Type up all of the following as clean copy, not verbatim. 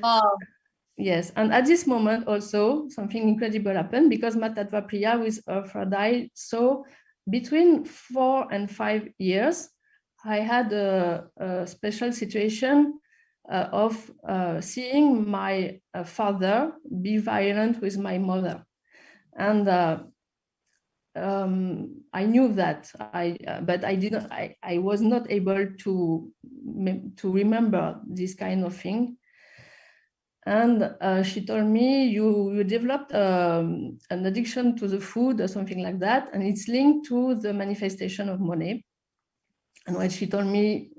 Wow. Yes, and at this moment also something incredible happened because my Tattva Priya with Aphrodite. So between 4 and 5 years, I had a special situation of seeing my father be violent with my mother, and I knew that but I didn't. I was not able to remember this kind of thing. And she told me, you developed an addiction to the food or something like that, and it's linked to the manifestation of money. And when she told me,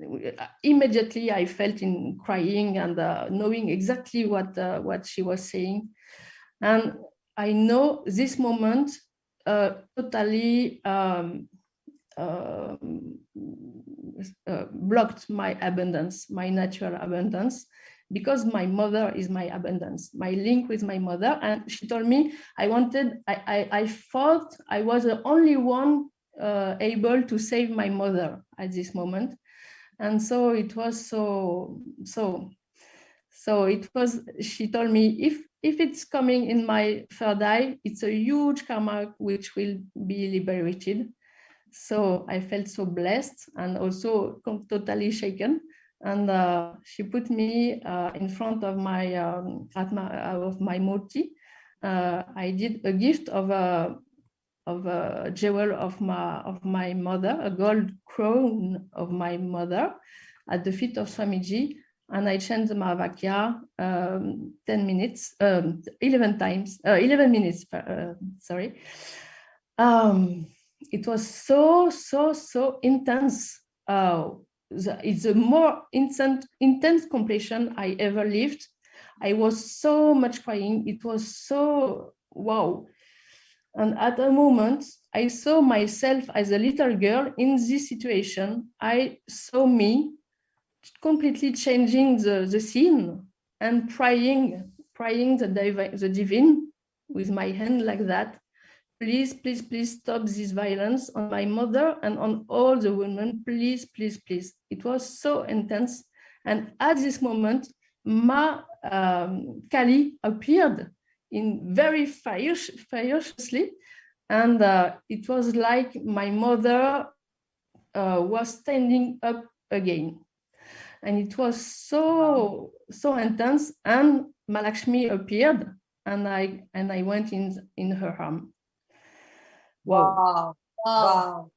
immediately I felt in crying and knowing exactly what she was saying. And I know this moment totally blocked my abundance, my natural abundance, because my mother is my abundance, my link with my mother. And she told me I thought I was the only one able to save my mother at this moment. And so it was so it was, she told me, if it's coming in my third eye, it's a huge karma which will be liberated. So I felt so blessed and also totally shaken. And she put me in front of my murti. I did a gift of a jewel of my mother, a gold crown of my mother, at the feet of Swamiji. And I changed the Mahavakya 10 minutes, 11 times, 11 minutes, sorry. It was so intense. It's the more intense completion I ever lived. I was so much crying. It was so wow. And at a moment, I saw myself as a little girl in this situation. I saw me completely changing the scene and praying the divine with my hand like that. Please, please, please stop this violence on my mother and on all the women. Please, please, please. It was so intense. And at this moment, Ma Kali appeared in very furiously. And it was like my mother was standing up again. And it was so intense. And Malakshmi appeared, and I went in her arm. Wow. Wow.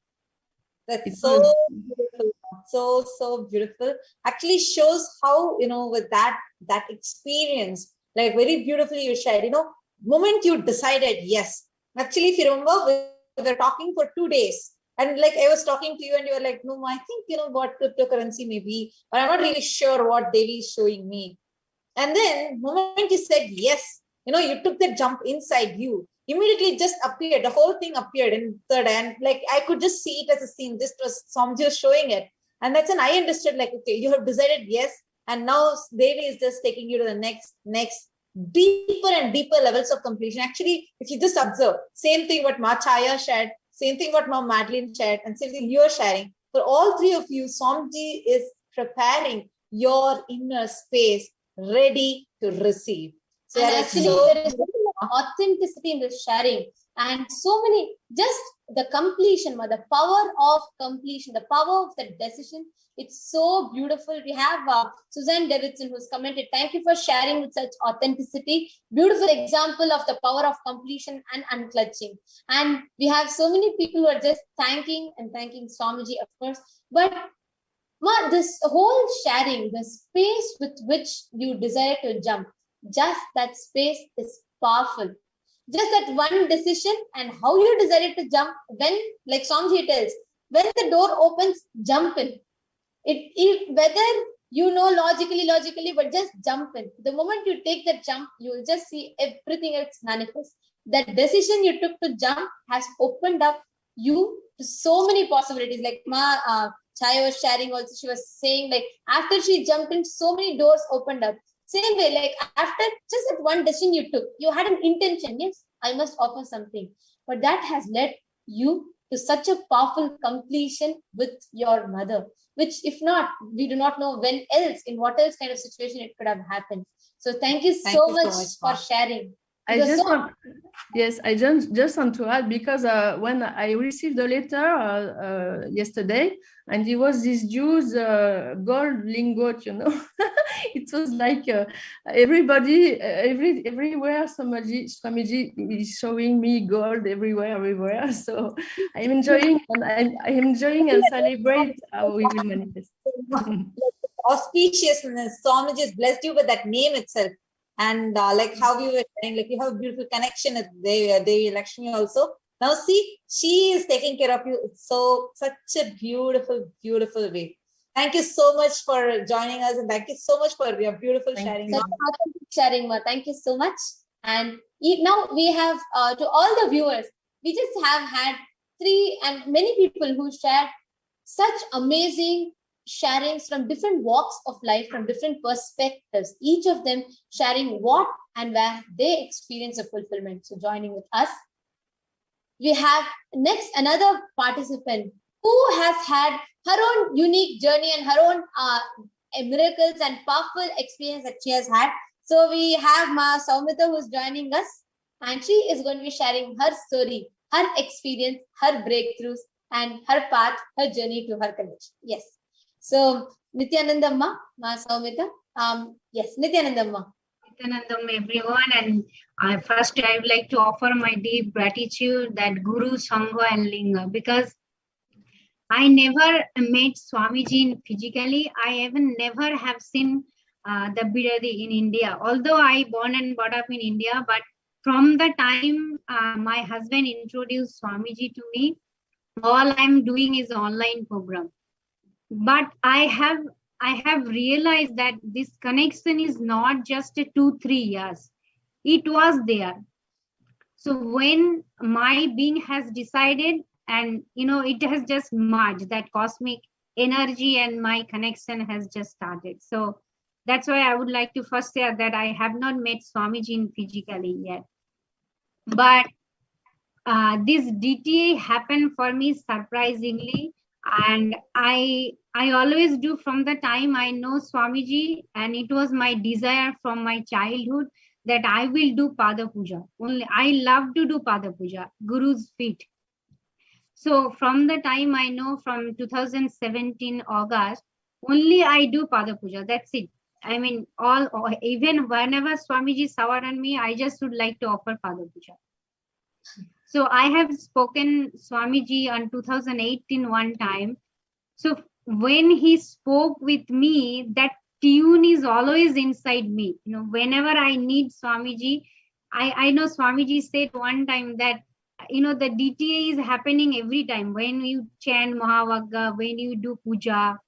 That's so beautiful. So beautiful. Actually shows how, with that experience, like very beautifully you shared, moment you decided, yes. Actually, if you remember, we were talking for 2 days. And like I was talking to you and you were like, no, I think, what cryptocurrency may be, but I'm not really sure what Devi is showing me. And then the moment you said yes, you took the jump inside you. Immediately just appeared, the whole thing appeared in third, and like I could just see it as a scene. This was Somji showing it, and that's when I understood, like, okay, you have decided yes, and now Devi is just taking you to the next deeper and deeper levels of completion. Actually, if you just observe, same thing what Ma Chaya shared, same thing what Ma Madeline shared, and same thing you're sharing. For all three of you, Somji is preparing your inner space ready to receive. So and actually, there is authenticity in the sharing, and so many, just the completion, the power of completion, the power of the decision. It's so beautiful. We have Suzanne Davidson who's commented, thank you for sharing with such authenticity. Beautiful example of the power of completion and unclutching. And we have so many people who are just thanking Swamiji, of course. But this whole sharing, the space with which you desire to jump, just that space is powerful. Just that one decision and how you desire to jump, when, like Swamiji tells, when the door opens, jump in. Whether logically, but just jump in. The moment you take that jump, you will just see everything else manifest. That decision you took to jump has opened up you to so many possibilities. Like Ma Chaya was sharing also, she was saying, like, after she jumped in, so many doors opened up. Same way, like after just that one decision you took, you had an intention, yes, I must offer something. But that has led you to such a powerful completion with your mother, which if not, we do not know when else, in what else kind of situation it could have happened. So thank you so much for sharing. I just want to add, because when I received the letter yesterday, and it was this Jews gold lingot, you know, it was like everybody, everywhere, Swamiji is showing me gold everywhere. So I'm enjoying, and I'm enjoying and celebrate how we will manifest. Auspiciousness, Swamiji has blessed you with that name itself. And like how you were saying, like you have a beautiful connection with Devi Lakshmi also. Now see, she is taking care of you. It's such a beautiful, beautiful way. Thank you so much for joining us, and thank you so much for your beautiful sharing. Sharing, Ma. Thank you so much. And now we have, to all the viewers, we just have had many people who shared such amazing sharings from different walks of life, from different perspectives, each of them sharing what and where they experience a fulfillment. So joining with us, we have next another participant who has had her own unique journey and her own miracles and powerful experience that she has had. So we have Ma Saumita, who is joining us, and she is going to be sharing her story, her experience, her breakthroughs, and her path, her journey to her connection. Yes. So, Nithyananda Ma Saumita. Yes, Nithyananda Ma. Nithyanandam, everyone. And first, I would like to offer my deep gratitude that Guru, Sangha, and Linga, because I never met Swamiji physically. I even never have seen the Bidadi in India. Although I born and brought up in India, but from the time my husband introduced Swamiji to me, all I'm doing is online program. But I have realized that this connection is not just a 2-3 years. It was there. So when my being has decided, and it has just merged, that cosmic energy and my connection has just started. So that's why I would like to first say that I have not met Swamiji physically yet. But this DTA happened for me surprisingly. And I always do from the time I know Swamiji, and it was my desire from my childhood that I will do Pada Puja. Only I love to do Pada Puja, Guru's feet. So from the time I know, from 2017 August, only I do Pada Puja. That's it. I mean, even whenever Swamiji showered on me, I just would like to offer Pada Puja. So I have spoken Swamiji on 2018 one time. So when he spoke with me, that tune is always inside me. Whenever I need Swamiji, I know Swamiji said one time that, the DTA is happening every time. When you chant Mahavagga, when you do puja,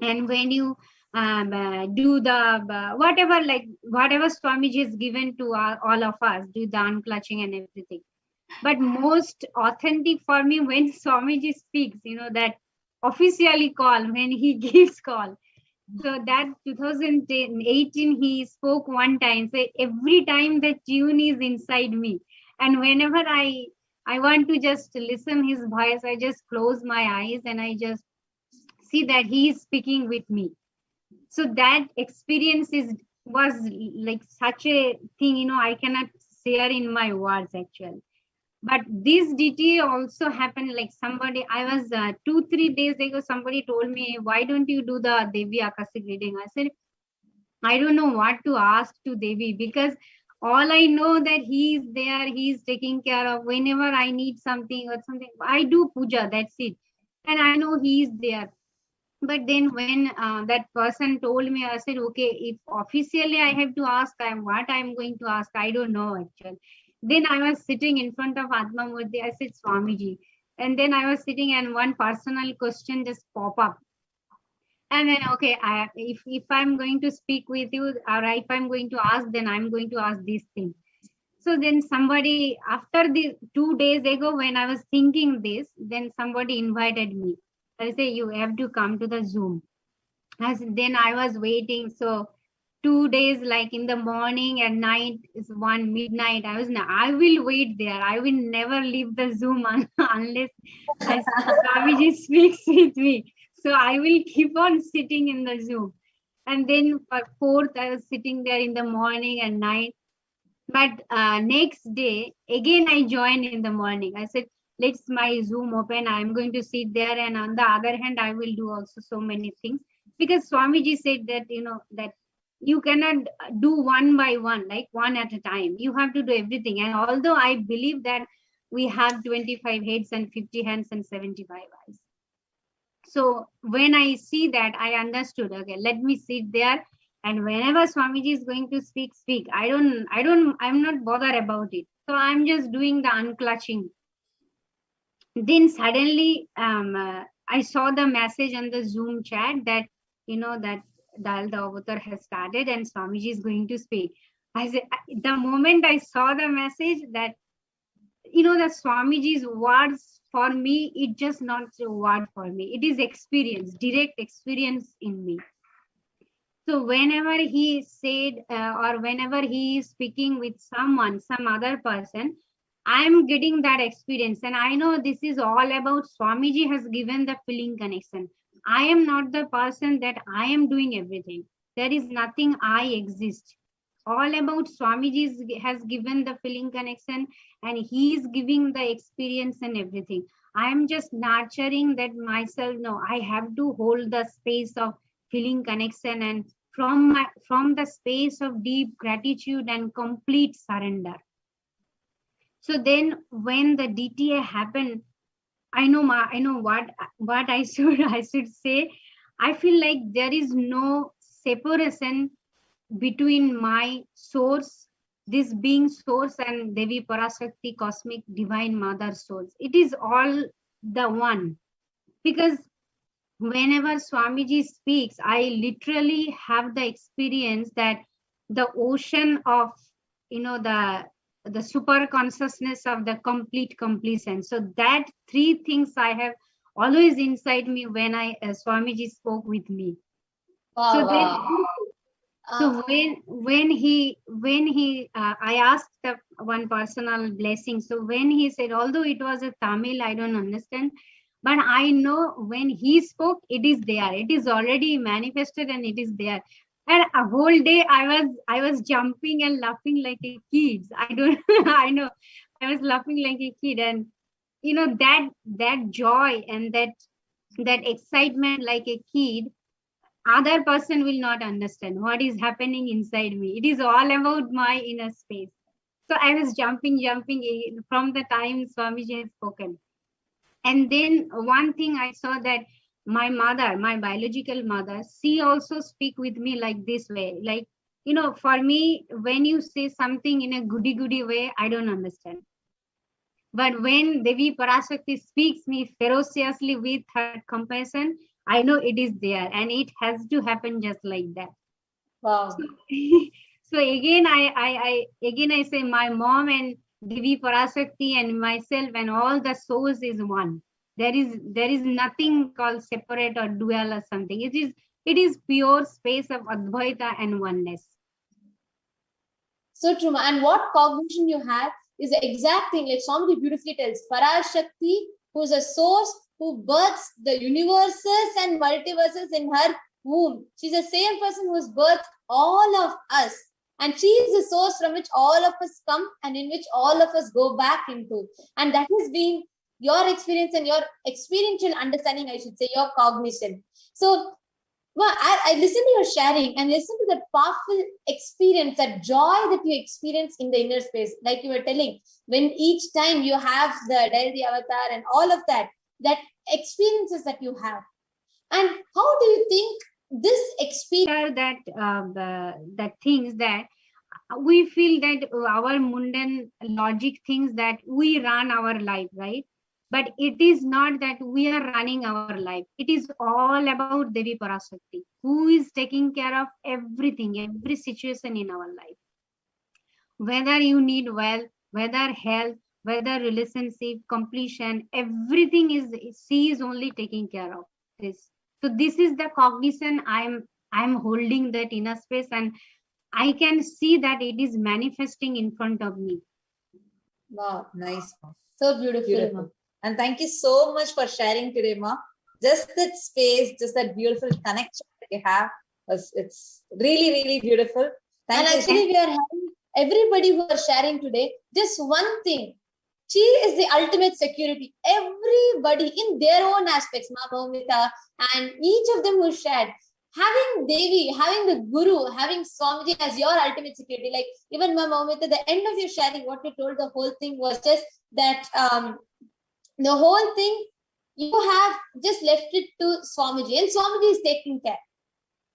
and when you do the whatever Swamiji has given to all of us, do the unclutching and everything. But most authentic for me when Swamiji speaks, that officially call, when he gives call. So that 2018, he spoke one time, say every time the tune is inside me. And whenever I want to just listen his voice, I just close my eyes and I just see that he is speaking with me. So that experience was like such a thing, I cannot share in my words actually. But this DTA also happened, like somebody, I was 2-3 days ago, somebody told me, why don't you do the Devi Akashic reading? I said, I don't know what to ask to Devi, because all I know that he is there, he is taking care of whenever I need something or something. I do puja, that's it. And I know he is there. But then when that person told me, I said, okay, if officially I have to ask, what I'm going to ask, I don't know actually. Then I was sitting in front of Atma Murti, I said, Swamiji. And then I was sitting and one personal question just pop up. And then, okay, if I'm going to speak with you, or if I'm going to ask, then I'm going to ask this thing. So then somebody, after the 2 days ago, when I was thinking this, then somebody invited me. I say, you have to come to the Zoom. Then I was waiting. So 2 days, like in the morning and night is one midnight. I will wait there. I will never leave the Zoom unless Swamiji speaks with me. So I will keep on sitting in the Zoom. And then for 4th, I was sitting there in the morning and night. But next day, again, I joined in the morning. I said, let's my Zoom open. I'm going to sit there. And on the other hand, I will do also so many things. Because Swamiji said that, that you cannot do one by one, like one at a time. You have to do everything. And although I believe that we have 25 heads and 50 hands and 75 eyes. So when I see that, I understood, okay, let me sit there. And whenever Swamiji is going to speak. I'm not bothered about it. So I'm just doing the unclutching. Then suddenly I saw the message on the Zoom chat that, that the avatar has started and Swamiji is going to speak. I said, the moment I saw the message that, the Swamiji's words for me, it just not a word for me. It is experience, direct experience in me. So whenever he said or whenever he is speaking with someone, some other person, I'm getting that experience. And I know this is all about Swamiji has given the feeling connection. I am not the person that I am doing everything. There is nothing I exist. All about Swamiji has given the feeling connection and he is giving the experience and everything. I am just nurturing that myself. No, I have to hold the space of feeling connection and from the space of deep gratitude and complete surrender. So then when the DTA happened, I know what I should say. I feel like there is no separation between my source, this being source, and Devi ParaShakti, cosmic divine mother source. It is all the one. Because whenever Swamiji speaks, I literally have the experience that the ocean of, the super consciousness of the complete completion. So that 3 things I have always inside me when Swamiji spoke with me. Wow, So when he I asked the one personal blessing. So when he said, although it was a Tamil, I don't understand, but I know when he spoke, it is there. It is already manifested and it is there. And a whole day I was jumping and laughing like a kid. I know I was laughing like a kid, and that joy and that excitement like a kid, other person will not understand what is happening inside me. It is all about my inner space. So I was jumping from the time Swamiji had spoken. And then one thing I saw that my mother, my biological mother, she also speak with me like this way. Like, for me, when you say something in a goody way, I don't understand. But when Devi ParaShakti speaks me ferociously with her compassion, I know it is there and it has to happen just like that. wow. So again, I say my mom and Devi ParaShakti and myself and all the souls is one. There is nothing called separate or dual or something. It is pure space of Advaita and oneness. So true. And what cognition you have is the exact thing, like Swamiji beautifully tells, ParaShakti, who is a source who births the universes and multiverses in her womb. She's the same person who has birthed all of us. And she is the source from which all of us come and in which all of us go back into. And that has been your experience and your experiential understanding, I should say, your cognition. So, well, I listen to your sharing and listen to that powerful experience, that joy that you experience in the inner space. Like you were telling, when each time you have the Devi avatar and all of that experiences that you have. And how do you think this experience that things that we feel that our mundane logic things that we run our life, right? But it is not that we are running our life. It is all about Devi ParaShakti, who is taking care of everything, every situation in our life. Whether you need wealth, whether health, whether relationship, completion, everything she is only taking care of this. So this is the cognition I am I'm holding that inner space, and I can see that it is manifesting in front of me. Wow, nice. So beautiful. Ma. And thank you so much for sharing today, Ma. Just that space, just that beautiful connection that you have, it's really, really beautiful. And actually, we are having everybody who are sharing today, just one thing. She is the ultimate security. Everybody in their own aspects, Ma Bhumita, and each of them who shared, having Devi, having the Guru, having Swamiji as your ultimate security. Like even Ma Bhumita, the end of your sharing, what you told, the whole thing was just that the whole thing, you have just left it to Swamiji, and Swamiji is taking care.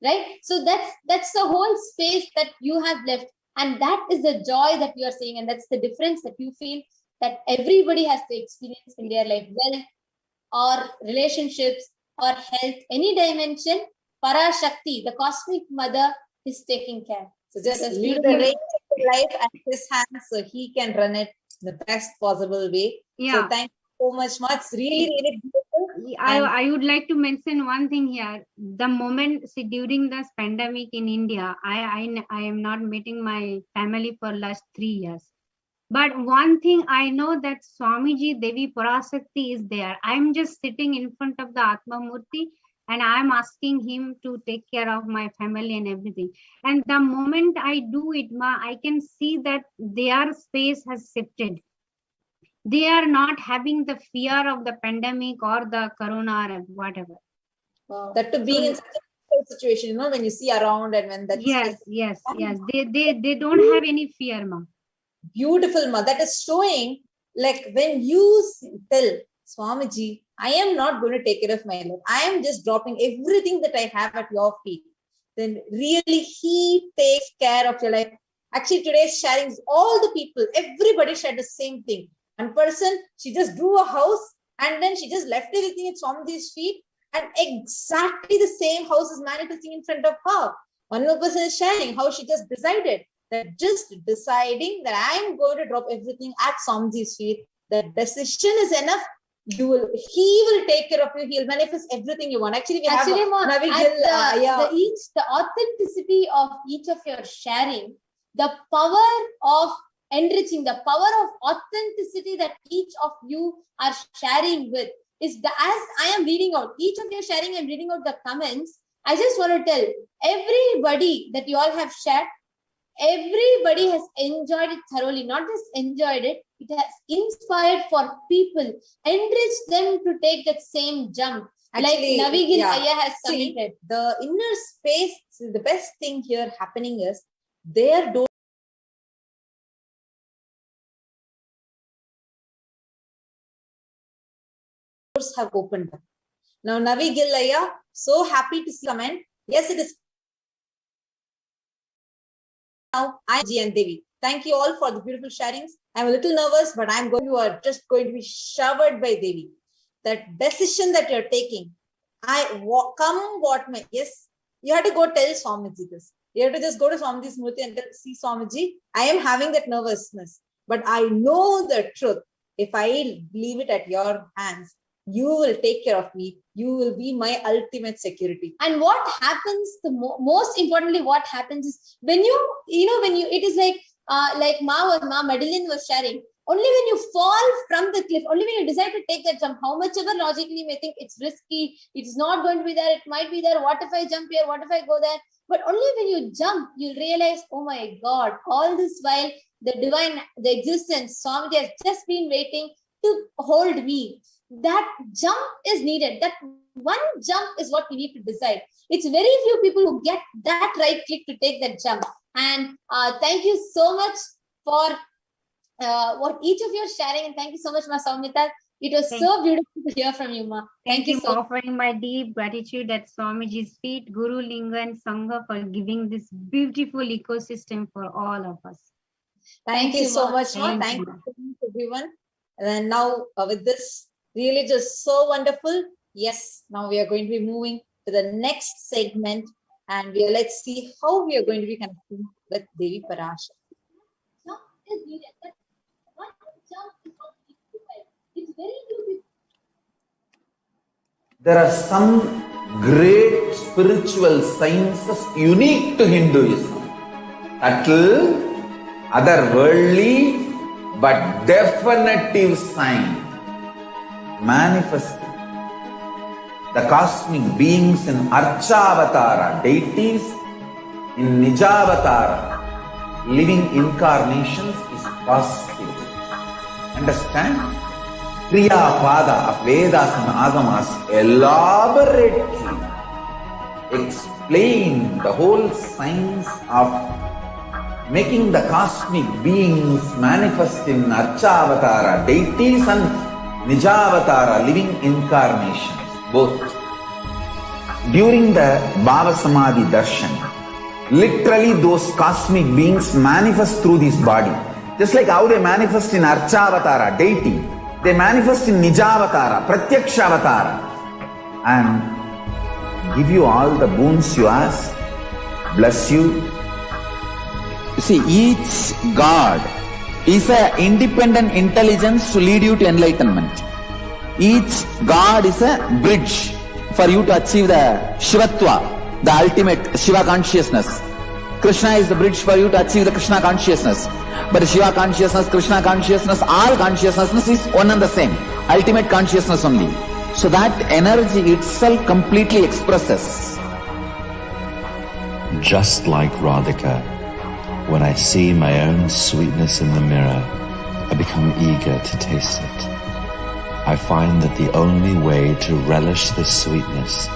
Right? So that's the whole space that you have left. And that is the joy that you are seeing. And that's the difference that you feel that everybody has to experience in their life. Wealth or relationships or health, any dimension, ParaShakti, the cosmic mother, is taking care. So just leave the reins of life at his hands so he can run it the best possible way. Yeah. So thank you so much, Ma. It's really, really beautiful. I would like to mention one thing here. The moment, see, during this pandemic in India, I am not meeting my family for last 3 years. But one thing I know, that Swamiji Devi ParaShakti is there. I'm just sitting in front of the Atma Murti and I'm asking him to take care of my family and everything. And the moment I do it, Ma, I can see that their space has shifted. They are not having the fear of the pandemic or the corona or whatever. Wow. That to being in such a situation, you know, when you see around and when that's yes. They don't have any fear, Ma. Beautiful, Ma. That is showing, like when you tell Swamiji, I am not going to take care of my life. I am just dropping everything that I have at your feet. Then really he takes care of your life. Actually, today's sharing, all the people, everybody shared the same thing. One person, she just drew a house and then she just left everything at Swamiji's feet, and exactly the same house is manifesting in front of her. One more person is sharing how she just decided that just deciding that I'm going to drop everything at Swamiji's feet, that decision is enough. He will take care of you. He'll manifest everything you want. Actually, we have the authenticity of each of your sharing, the power of enriching, the power of authenticity that each of you are sharing with is the, as I am reading out each of your sharing, I'm reading out the comments. I just want to tell everybody that you all have shared, everybody has enjoyed it thoroughly. Not just enjoyed it, it has inspired for people, enriched them to take that same jump. Actually, like Navigin Aya has commented. The inner space, the best thing here happening is their doors have opened up. Now, Navi Gillaya, so happy to see comment. Yes, it is. Now, I am G and Devi. Thank you all for the beautiful sharings. I'm a little nervous, but you are just going to be showered by Devi. That decision that you're taking, come what may. Yes, you have to go tell Swamiji this. You have to just go to Swamiji's Murti and see Swamiji, I am having that nervousness, but I know the truth. If I leave it at your hands, you will take care of me. You will be my ultimate security. And what happens, the most importantly, what happens is when it is like Madeline was sharing, only when you fall from the cliff, only when you decide to take that jump, how much ever logically you may think it's risky, it's not going to be there, it might be there, what if I jump here, what if I go there? But only when you jump, you realize, oh my God, all this while the divine, the existence, Swamiji has just been waiting to hold me. That jump is needed. That one jump is what we need to decide. It's very few people who get that right click to take that jump. And thank you so much for what each of you are sharing. And thank you so much, Ma Soumita. It was so beautiful to hear from you, Ma. Thank you for offering my deep gratitude at Swamiji's feet, Guru, Linga and Sangha for giving this beautiful ecosystem for all of us. Thank you so much, Ma. Thank you, everyone. And now with this, really just so wonderful. Yes, now we are going to be moving to the next segment, and let's see how we are going to be connecting with Devi ParaShakti. Jump is needed. That one jump is what we need to do. It's very beautiful. There are some great spiritual sciences unique to Hinduism. Subtle, otherworldly, but definitive sign manifesting the cosmic beings in Archavatara, deities in Nijavatara, living incarnations is possible. Understand? Kriya Pada of Vedas and Agamas elaborately explain the whole science of making the cosmic beings manifest in Archavatara, deities and Nijavatara, living incarnations, both. During the Bhava Samadhi Darshan, literally those cosmic beings manifest through this body. Just like how they manifest in Archavatara, deity, they manifest in Nijavatara, Pratyakshavatara, and give you all the boons you ask, bless you. You see, each God is an independent intelligence to lead you to enlightenment. Each God is a bridge for you to achieve the Shivatva, the ultimate Shiva consciousness. Krishna is the bridge for you to achieve the Krishna consciousness. But Shiva consciousness, Krishna consciousness, all consciousness is one and the same. Ultimate consciousness only. So that energy itself completely expresses. Just like Radhika, when I see my own sweetness in the mirror, I become eager to taste it. I find that the only way to relish this sweetness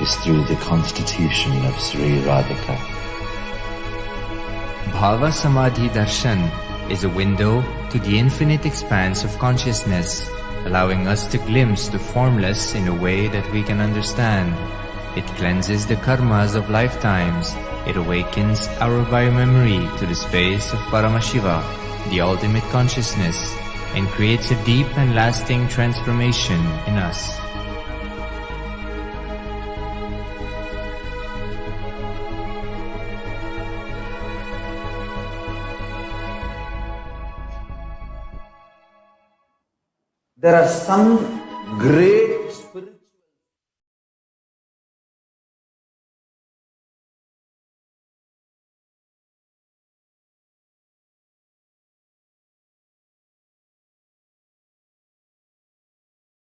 is through the constitution of Sri Radhika. Bhava Samadhi Darshan is a window to the infinite expanse of consciousness, allowing us to glimpse the formless in a way that we can understand. It cleanses the karmas of lifetimes. It awakens our biomemory to the space of Paramashiva, the ultimate consciousness, and creates a deep and lasting transformation in us. There are some great spiritual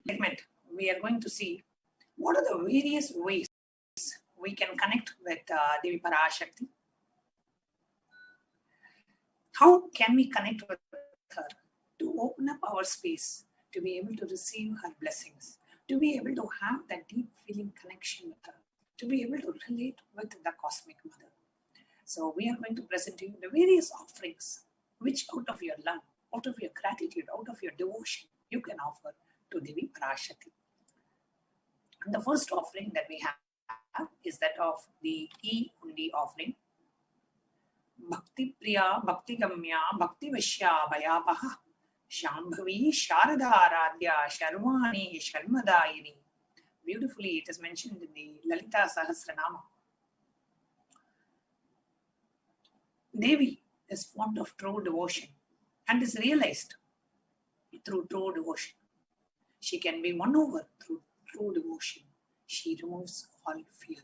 segment. We are going to see what are the various ways we can connect with Devi ParaShakti. How can we connect with her to open up our space, to be able to receive her blessings, to be able to have that deep feeling connection with her, to be able to relate with the Cosmic Mother. So we are going to present to you the various offerings which out of your love, out of your gratitude, out of your devotion, you can offer to Devi ParaShakti. And the first offering that we have is that of the E-Undi offering. Bhakti Priya, Bhakti Gamya, Bhakti Vashya, Vayapaha, Shambhavi, Sharada Aradhya, Sharvani, Sharmadayini. Beautifully, it is mentioned in the Lalita Sahasranama. Devi is fond of true devotion and is realized through true devotion. She can be won over through true devotion. She removes all fear.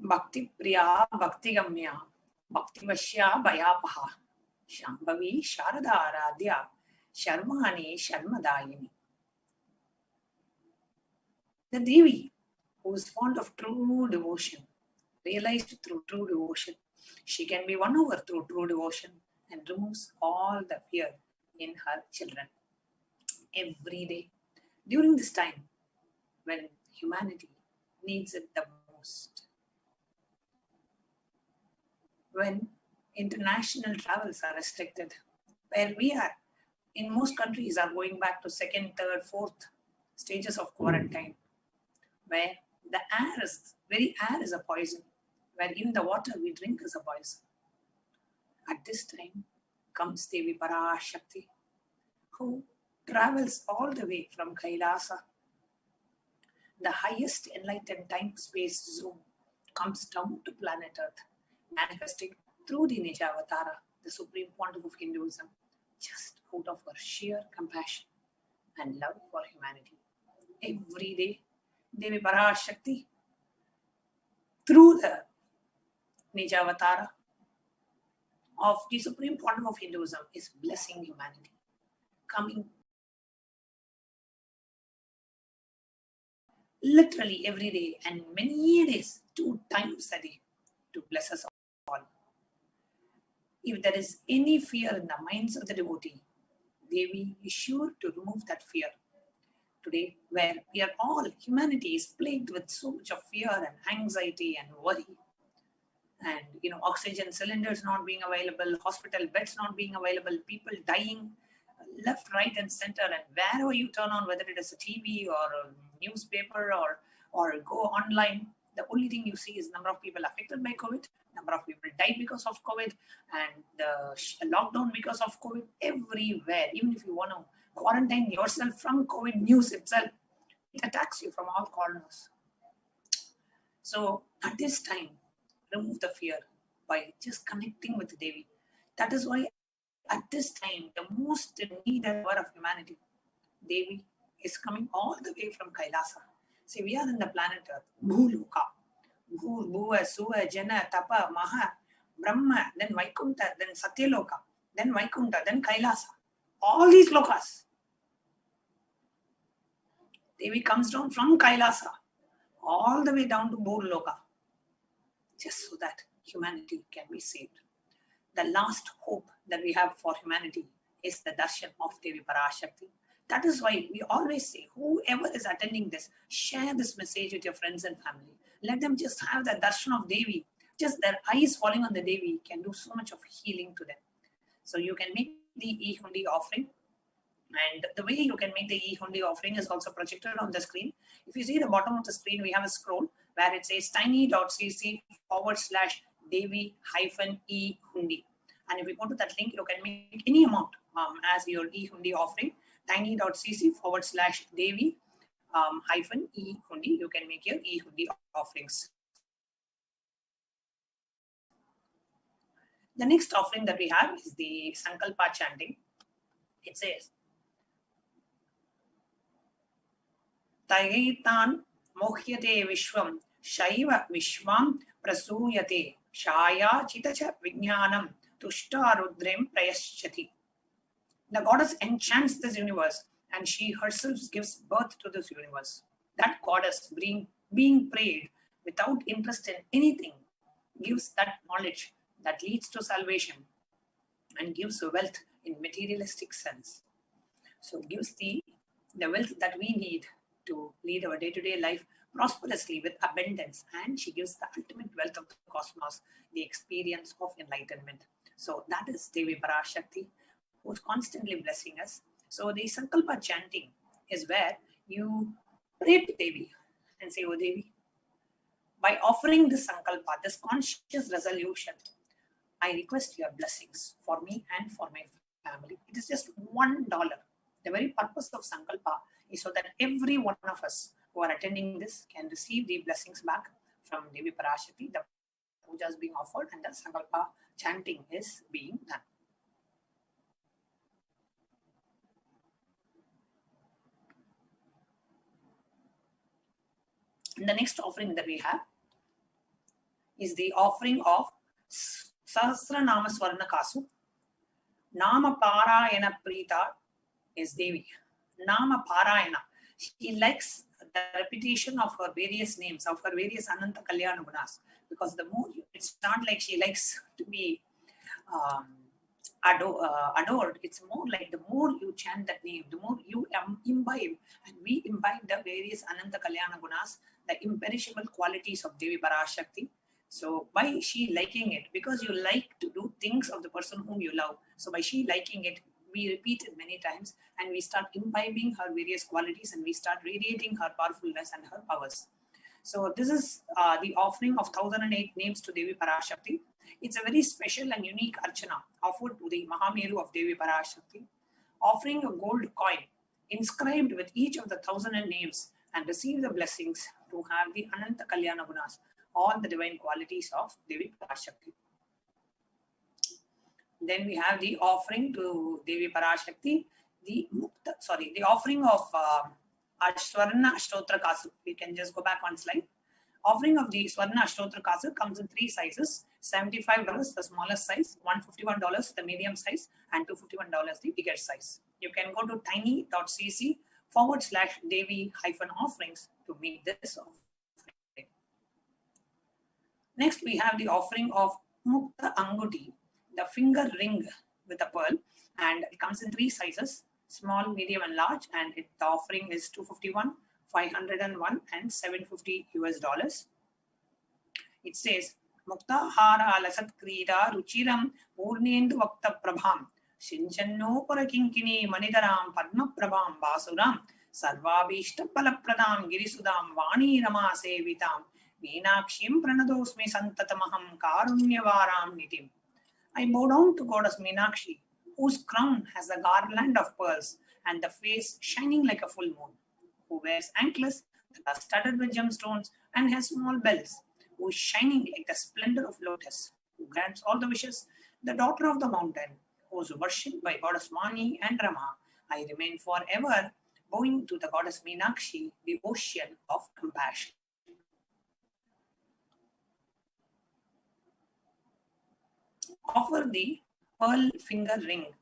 Bhakti Priya, Bhakti Gamya, Bhakti Vashya, Vayapaha, Shambhavi, Sharada Aradhya, Sharvani, Sharmadayini. The Devi, who is fond of true devotion, realized through true devotion, she can be won over through true devotion and removes all the fear in her children. Every day, during this time, when humanity needs it the most, when international travels are restricted, where we are, in most countries are going back to second, third, fourth stages of quarantine, where the very air is a poison, where even the water we drink is a poison. At this time comes Devi ParaShakti, who travels all the way from Kailasa, the highest enlightened time-space zone, comes down to planet Earth, manifesting through the NIJA Avatara, the Supreme Pontiff of Hinduism, just out of her sheer compassion and love for humanity. Every day, Devi ParaShakti, through the NIJA Avatara of the Supreme Pontiff of Hinduism, is blessing humanity, coming literally every day and many days, 2 times a day, to bless us all. If there is any fear in the minds of the devotee, Devi is sure to remove that fear. Today, where we are all, humanity is plagued with so much of fear and anxiety and worry. And, oxygen cylinders not being available, hospital beds not being available, people dying left, right, and center. And wherever you turn on, whether it is a TV or a newspaper or go online, the only thing you see is number of people affected by COVID, number of people died because of COVID, and the lockdown because of COVID everywhere. Even if you want to quarantine yourself from COVID news itself, it attacks you from all corners. So at this time, remove the fear by just connecting with Devi. That is why at this time, the most needed hour of humanity, Devi is coming all the way from Kailasa. See, we are in the planet Earth, Bhuluka. Bhur, Bhuva, Suva, Jana, Tapa, Maha, Brahma, then Vaikunta, then Satyaloka, then Vaikunta, then Kailasa. All these lokas. Devi comes down from Kailasa all the way down to Bhuluka, just so that humanity can be saved. The last hope that we have for humanity is the darshan of Devi ParaShakti. That is why we always say, whoever is attending this, share this message with your friends and family. Let them just have the darshan of Devi. Just their eyes falling on the Devi can do so much of healing to them. So you can make the e-hundi offering. And the way you can make the e-hundi offering is also projected on the screen. If you see the bottom of the screen, we have a scroll where it says tiny.cc/Devi-e-hundi. And if you go to that link, you can make any amount as your e-hundi offering. tiny.cc/Devi-e-hundi. You can make your e-hundi offerings. The next offering that we have is the Sankalpa chanting. It says, Taitan mohyate vishwam shaiva vishwam prasuyate shaya chitacha vijnanam tushta rudrim prayaschati. The goddess enchants this universe and she herself gives birth to this universe. That goddess being prayed without interest in anything gives that knowledge that leads to salvation and gives wealth in materialistic sense. So gives the wealth that we need to lead our day-to-day life prosperously with abundance, and she gives the ultimate wealth of the cosmos, the experience of enlightenment. So that is Devi ParaShakti, who's constantly blessing us. So the Sankalpa chanting is where you pray to Devi and say, oh Devi, by offering this Sankalpa, this conscious resolution, I request your blessings for me and for my family. It is just $1. The very purpose of Sankalpa is so that every one of us who are attending this can receive the blessings back from Devi ParaShakti. The puja is being offered and the Sankalpa chanting is being done. And the next offering that we have is the offering of Sahasranama Swarna Kasu. Nama Parayana Prita is Devi. Nama Parayana. She likes the repetition of her various names, of her various Ananta Kalyana Gunas, because the more it's not like she likes to be adored. It's more like the more you chant that name, the more you imbibe, and we imbibe the various Ananta Kalyana Gunas, the imperishable qualities of Devi ParaShakti. So by she liking it, because you like to do things of the person whom you love, so by she liking it, we repeat it many times and we start imbibing her various qualities and we start radiating her powerfulness and her powers. So this is the offering of 1008 names to Devi ParaShakti. It's a very special and unique archana offered to the Mahameru of Devi ParaShakti. offering a gold coin inscribed with each of the 1,000 names and receive the blessings to have the Ananta Kalyana Gunas, all the divine qualities of Devi ParaShakti. Then we have the offering to Devi ParaShakti, the offering of Swarna Ashtotra Kasu. We can just go back one slide. Offering of the Swarna Ashtotra Kasu comes in 3 sizes: $75 the smallest size, $151 the medium size, and $251 the biggest size. You can go to tiny.cc/Devi-offerings to meet this offering. Next, we have the offering of Mukta Anguti, the finger ring with a pearl, and it comes in 3 sizes: small, medium, and large. And the offering is $251, $501, and $750. It says, Mukta Hara Alasat Krida Ruchiram Urnendu Vakta Prabham Shinchanno Parakinkini Manidaram Padma Prabham Basuram Sarvabhishta Palapradam Girisudam Vani Rama Sevitam Meenakshim Pranadosmi Santatamaham Karunyavaram Nitim. I bow down to Goddess Meenakshi, whose crown has a garland of pearls and the face shining like a full moon, who wears anklets that are studded with gemstones and has small bells, who is shining like the splendor of lotus, who grants all the wishes, the daughter of the mountain, who is worshipped by Goddess Mani and Rama. I remain forever bowing to the Goddess Meenakshi, the ocean of compassion. Offer the pearl finger ring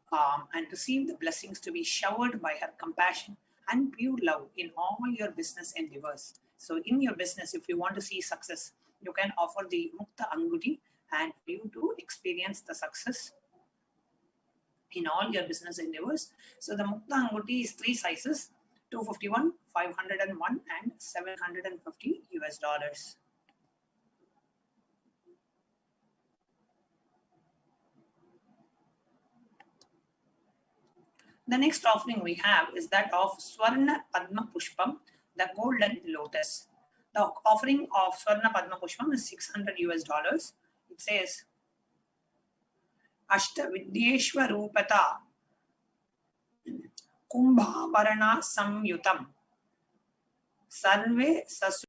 and receive the blessings to be showered by her compassion and pure love in all your business endeavors. So in your business, if you want to see success, you can offer the Mukta Anguti and for you to experience the success in all your business endeavors. So the Mukta Anguti is 3 sizes: $251, $501, and $750. The next offering we have is that of Swarna Padma Pushpam, the golden lotus. The offering of Swarna Padma Pushpam is $600. It says, Ashta Vidyeshwa Rupata Kumbha Varana Samyutam Sarve Sasutra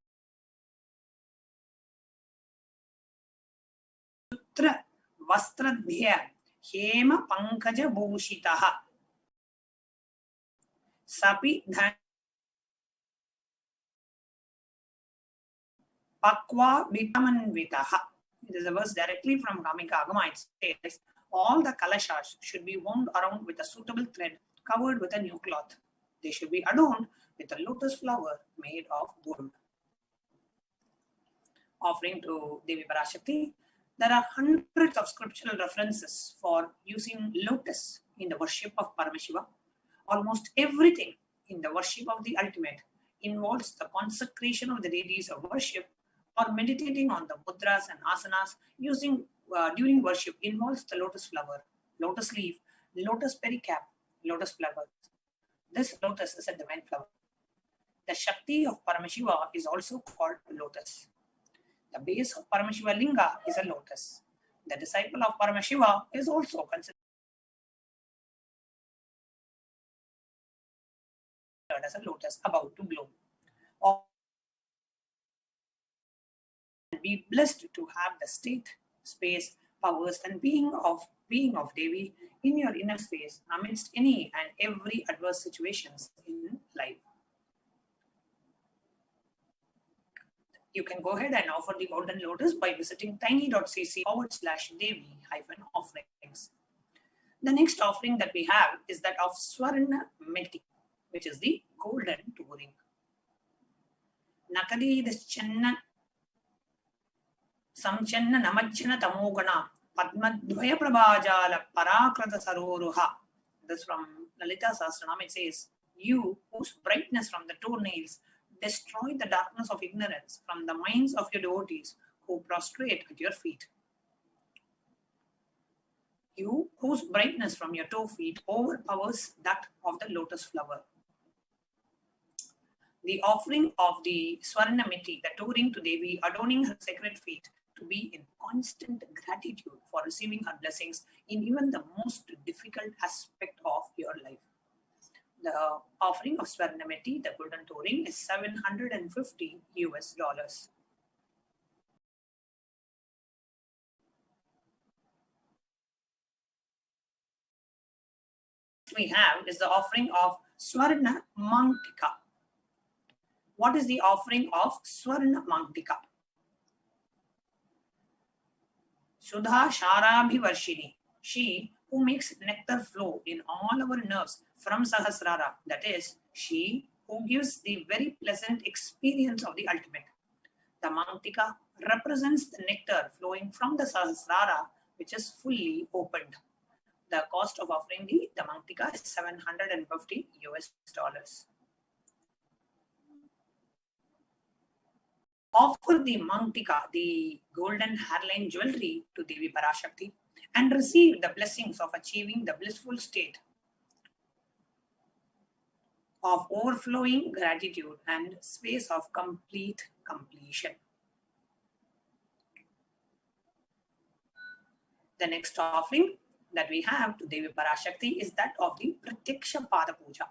Vastradhya Hema Pankaja Bhushitaha Sapi Dhan Pakwa Vitamanvitaha. It is a verse directly from Kamika Agama. It says, all the kalashas should be wound around with a suitable thread covered with a new cloth. They should be adorned with a lotus flower made of gold. Offering to Devi ParaShakti, there are hundreds of scriptural references for using lotus in the worship of Paramashiva. Almost everything in the worship of the ultimate involves the consecration of the deities of worship, or meditating on the mudras and asanas using during worship involves the lotus flower, lotus leaf, lotus pericap, lotus flower. This lotus is a divine flower. The Shakti of Paramashiva is also called lotus. The base of Paramashiva Linga is a lotus. The disciple of Paramashiva is also considered as a lotus about to bloom. Or be blessed to have the state, space, powers, and being of Devi in your inner space amidst any and every adverse situations in life. You can go ahead and offer the golden lotus by visiting tiny.cc/Devi-offerings. The next offering that we have is that of Swarna Meti, which is the golden touring. Nakadi Channa Samchanna Namajjana Tamogana Padmadvaya Prabhajala Parakrata Saroruha. This from Lalita Sahasranam. It says, you whose brightness from the toenails destroy the darkness of ignorance from the minds of your devotees who prostrate at your feet. You whose brightness from your toe feet overpowers that of the lotus flower. The offering of the Swarna Meti, the touring to Devi, adorning her sacred feet, to be in constant gratitude for receiving her blessings in even the most difficult aspect of your life. The offering of Swarnameti, the golden touring, is $750 US. We have is the offering of Swarna Mangtika. What is the offering of Swarna Mangtika? Sudha Sharabhivarshini, she who makes nectar flow in all our nerves from Sahasrara, that is, she who gives the very pleasant experience of the ultimate. The Mangtika represents the nectar flowing from the Sahasrara, which is fully opened. The cost of offering the Mangtika is $750 US. Offer the Mangtika, the golden hairline jewelry, to Devi Parashakti and receive the blessings of achieving the blissful state of overflowing gratitude and space of complete completion. The next offering that we have to Devi Parashakti is that of the Pratyaksha Pada Puja.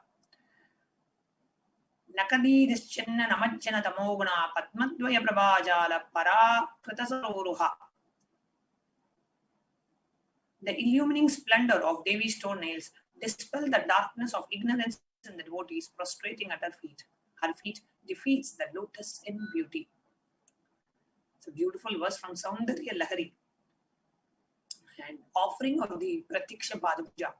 Nakadirischanna namajjana tamoguna padmadvaya prabhajala para kritasaroruha. The illumining splendor of Devi's toenails dispel the darkness of ignorance in the devotees prostrating at her feet. Her feet defeats the lotus in beauty. It's a beautiful verse from Saundarya Lahari. And offering of the Pratyaksha Pada Puja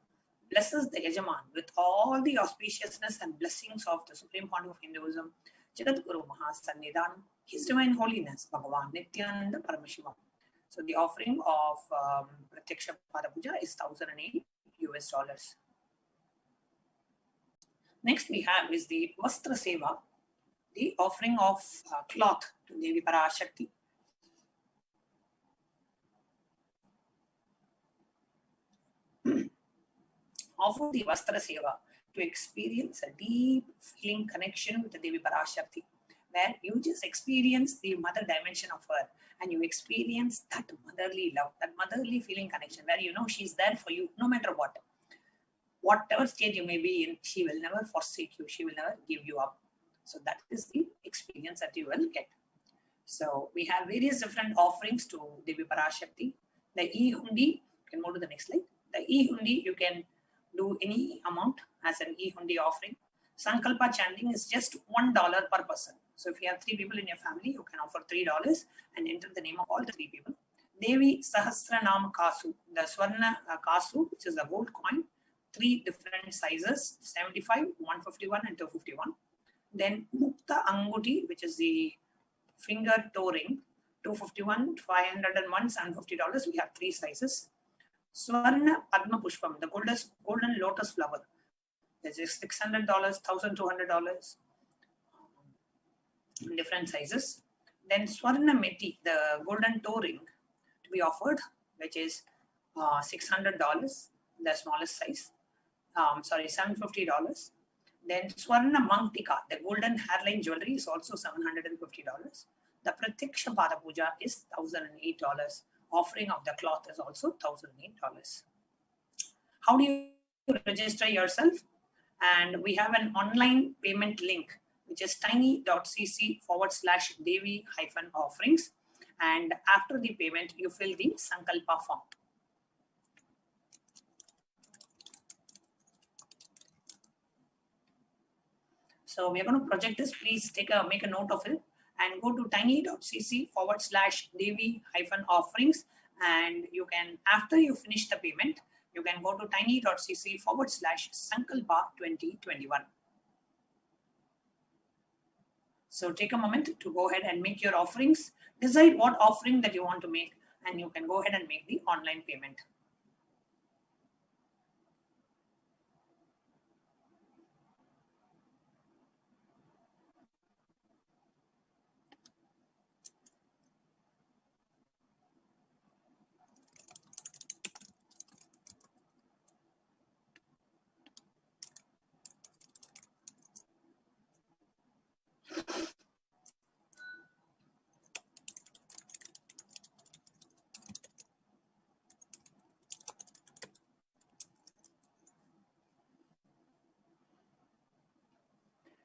blesses the Yajaman with all the auspiciousness and blessings of the Supreme Founder of Hinduism, Jagat Guru Mahasannidhanam, His Divine Holiness, Bhagavan Nityananda Paramashivam. So the offering of Pratyaksha Pada Puja is $1,008 US. Next we have is the Vastra Seva, the offering of cloth to Devi Parashakti. Offer the Vastra Seva to experience a deep feeling connection with the Devi Parashakti, where you just experience the mother dimension of her and you experience that motherly love, that motherly feeling connection, where you know she's there for you no matter what. Whatever state you may be in, she will never forsake you, she will never give you up. So that is the experience that you will get. So we have various different offerings to Devi Parashakti. The e-hundi, you can move to the next slide. The e-hundi, you can do any amount as an e-hundi offering. Sankalpa chanting is just $1 per person. So if you have 3 people in your family, you can offer $3 and enter the name of all the 3 people. Devi Sahasranam Kasu, the Swarna Kasu, which is a gold coin, 3 different sizes, 75, 151 and 251. Then Mukta Anguti, which is the finger toe ring, 251, 501, $750. We have 3 sizes. Swarna Padma Pushpam, the golden lotus flower. There's $600, $1,200, different sizes. Then Swarna Meti, the golden toe ring to be offered, which is $600, the smallest size. $750. Then Swarna Mangtika, the golden hairline jewelry, is also $750. The Pratyaksha Pada Puja is $1,008. Offering of the cloth is also $1,008. How do you register yourself? And we have an online payment link, which is tiny.cc/Devi-offerings. And after the payment, you fill the Sankalpa form. So we are going to project this. Please make a note of it and go to tiny.cc/Devi-offerings. And you can, after you finish the payment, you can go to tiny.cc/Sankalpa2021. So take a moment to go ahead and make your offerings. Decide what offering that you want to make, and you can go ahead and make the online payment.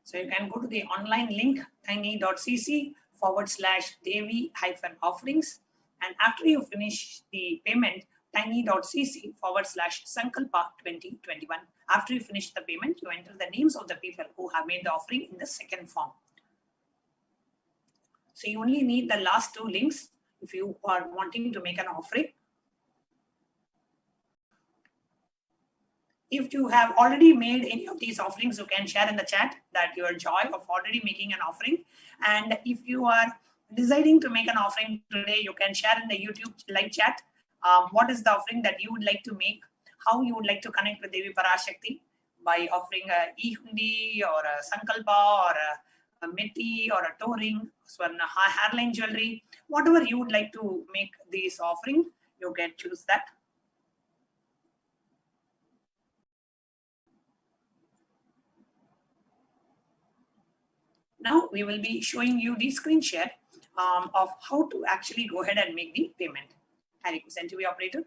So you can go to the online link tiny.cc/devi-offerings, and after you finish the payment, tiny.cc/sankalpa2021. After you finish the payment, you enter the names of the people who have made the offering in the second form. So you only need the last two links if you are wanting to make an offering. If you have already made any of these offerings, you can share in the chat that your joy of already making an offering. And if you are deciding to make an offering today, you can share in the YouTube live chat what is the offering that you would like to make, how you would like to connect with Devi Parashakti by offering a e-hundi or a sankalpa or a methi or a toe ring, swarna hairline jewelry, whatever you would like to make this offering, you can choose that. Now we will be showing you the screen share of how to actually go ahead and make the payment. I request NTV operator.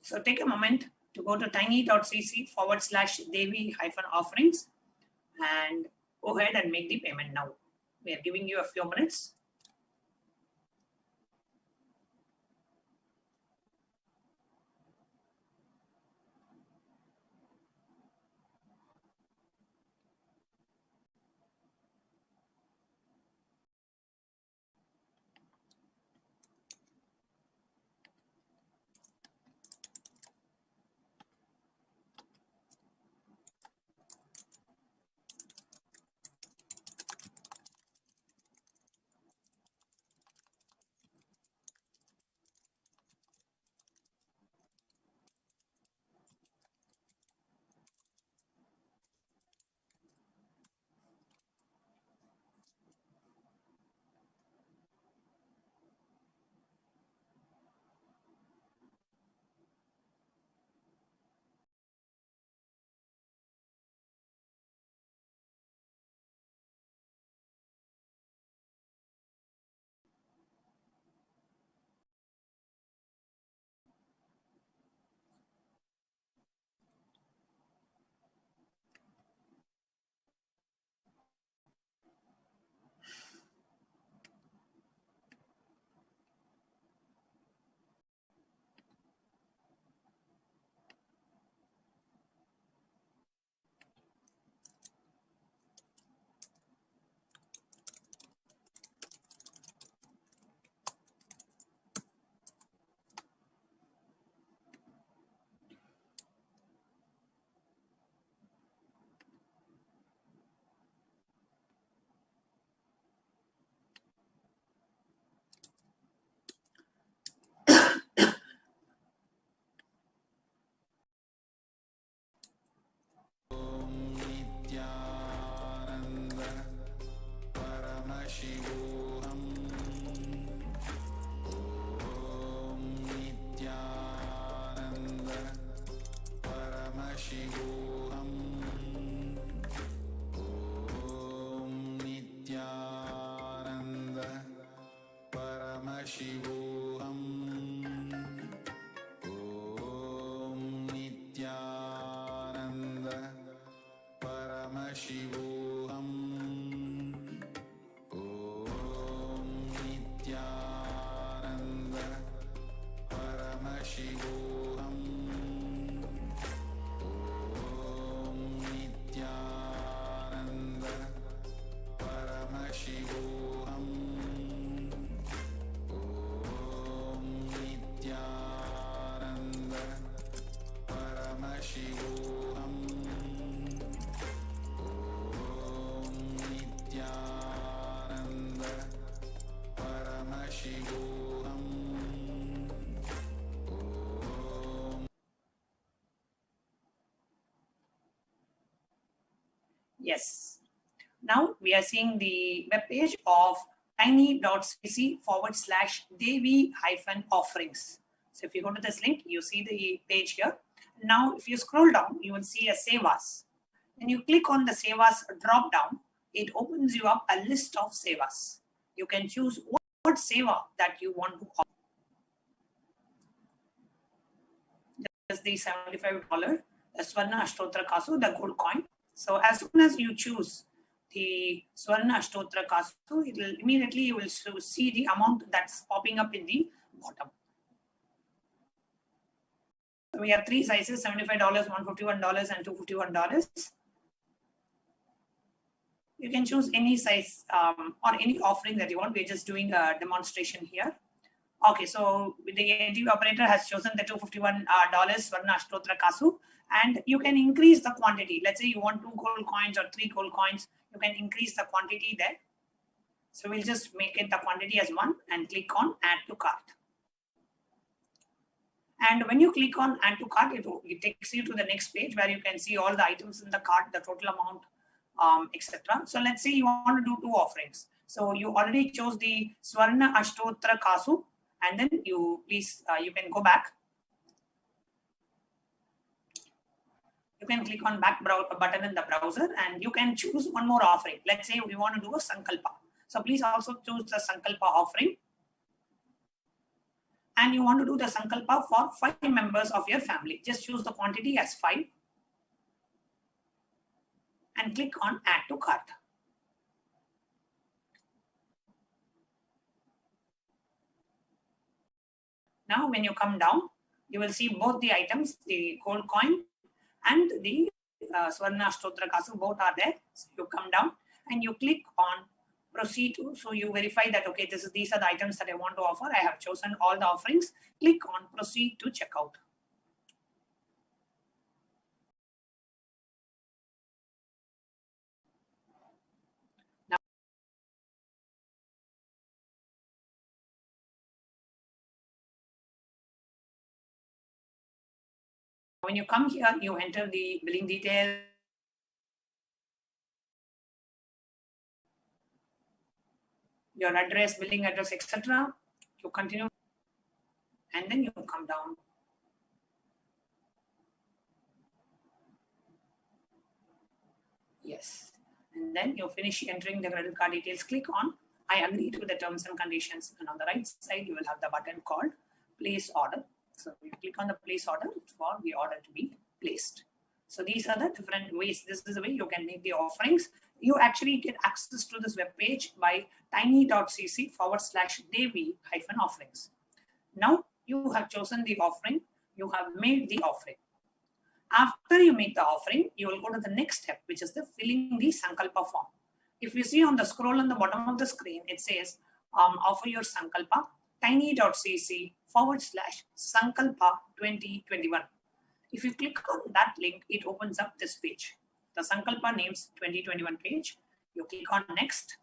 So take a moment to go to tiny.cc/devi-offerings and go ahead and make the payment now. We are giving you a few minutes. Yes. Now we are seeing the web page of tiny.cc/devi-offerings. So if you go to this link, you see the page here. Now, if you scroll down, you will see a Sevas. When you click on the Sevas drop down, it opens you up a list of Sevas. You can choose what Seva that you want to offer. Just the $75 the Swarna Ashtotra Kasu, the gold coin. So as soon as you choose the Swarna Ashtotra Kasu, it will immediately you will see the amount that's popping up in the bottom. So we have 3 sizes: $75, $151, and $251. You can choose any size or any offering that you want. We're just doing a demonstration here. Okay, so the DEVI operator has chosen the $251 Swarna Ashtotra Kasu, and you can increase the quantity. Let's say you want 2 gold coins or 3 gold coins, you can increase the quantity there. So we'll just make it the quantity as 1 and click on add to cart. And when you click on add to cart, it takes you to the next page where you can see all the items in the cart, the total amount, etc. So let's say you want to do 2 offerings. So you already chose the Swarna Ashtotra Kasu, and then you you can go back. You can click on back button in the browser, and you can choose one more offering. Let's say we want to do a Sankalpa. So please also choose the Sankalpa offering. And you want to do the Sankalpa for 5 members of your family. Just choose the quantity as 5 and click on add to cart. Now when you come down, you will see both the items, the gold coin and the Swarna Ashtotra Kasu, both are there. So you come down and you click on proceed to, so you verify that, okay, these are the items that I want to offer. I have chosen all the offerings. Click on proceed to checkout. Now, when you come here, you enter the billing details, your address, billing address, etc. You continue, and then you come down. Yes, and then you finish entering the credit card details. Click on I agree to the terms and conditions, and on the right side you will have the button called place order. So you click on the place order for the order to be placed. So these are the different ways. This is the way you can make the offerings. You actually get access to this web page by tiny.cc/devi-offerings. Now you have chosen the offering, you have made the offering. After you make the offering, you will go to the next step, which is the filling the Sankalpa form. If you see on the scroll on the bottom of the screen, it says offer your Sankalpa, tiny.cc/Sankalpa 2021. If you click on that link, it opens up this page, the Sankalpa names 2021 page. You click on next,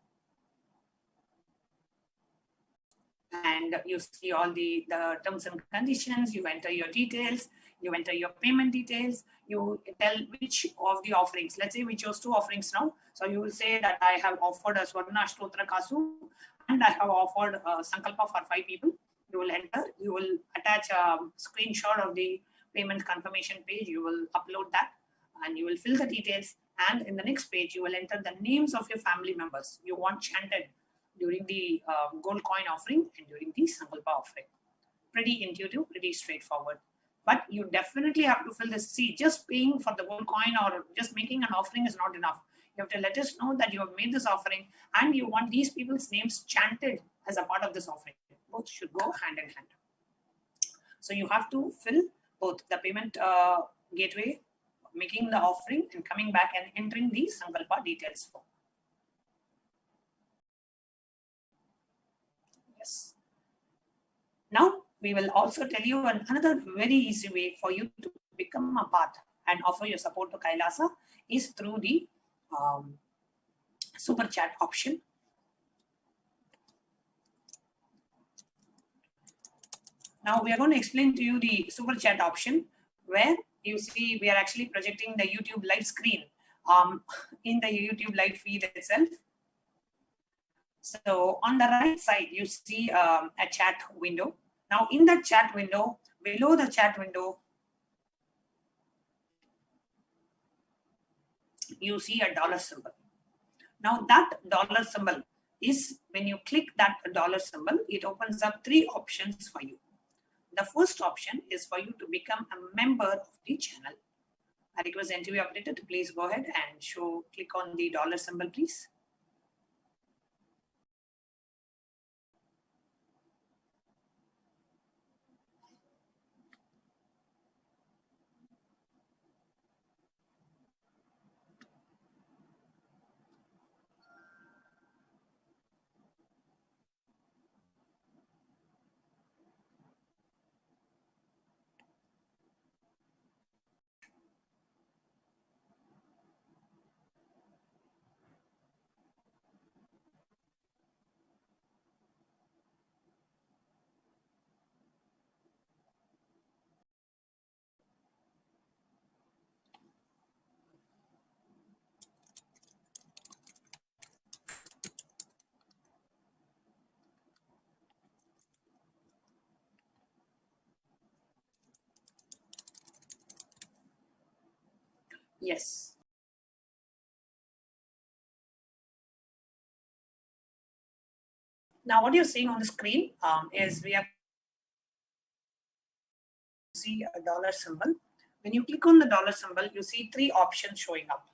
and you see all the terms and conditions. You enter your details, you enter your payment details, you tell which of the offerings. Let's say we chose 2 offerings now. So you will say that I have offered a Swarna Ashtotra Kasu and I have offered Sankalpa for 5 people. You will enter, you will attach a screenshot of the payment confirmation page, you will upload that, and you will fill the details, and in the next page you will enter the names of your family members you want chanted during the gold coin offering and during the Sankalpa offering. Pretty intuitive, pretty straightforward. But you definitely have to fill this. See, just paying for the gold coin or just making an offering is not enough. You have to let us know that you have made this offering and you want these people's names chanted as a part of this offering. Both should go hand in hand. So you have to fill both the payment gateway, making the offering, and coming back and entering the Sankalpa details form. Yes. Now we will also tell you another very easy way for you to become a part and offer your support to Kailasa is through the super chat option. Now we are going to explain to you the super chat option, where you see we are actually projecting the YouTube live screen in the YouTube live feed itself. So on the right side, you see a chat window. Now in the chat window, below the chat window, you see a dollar symbol. Now that dollar symbol is, when you click that dollar symbol, it opens up 3 options for you. The first option is for you to become a member of the channel. I request the interview operator to please go ahead and click on the dollar symbol, please. Yes. Now, what you're seeing on the screen is we have see a dollar symbol. When you click on the dollar symbol, you see 3 options showing up.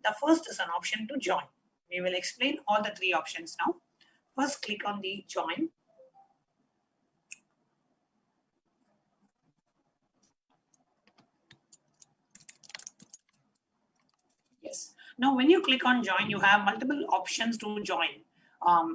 The first is an option to join. We will explain all the 3 options now. First, click on the join. Yes. Now, when you click on join, you have multiple options to join.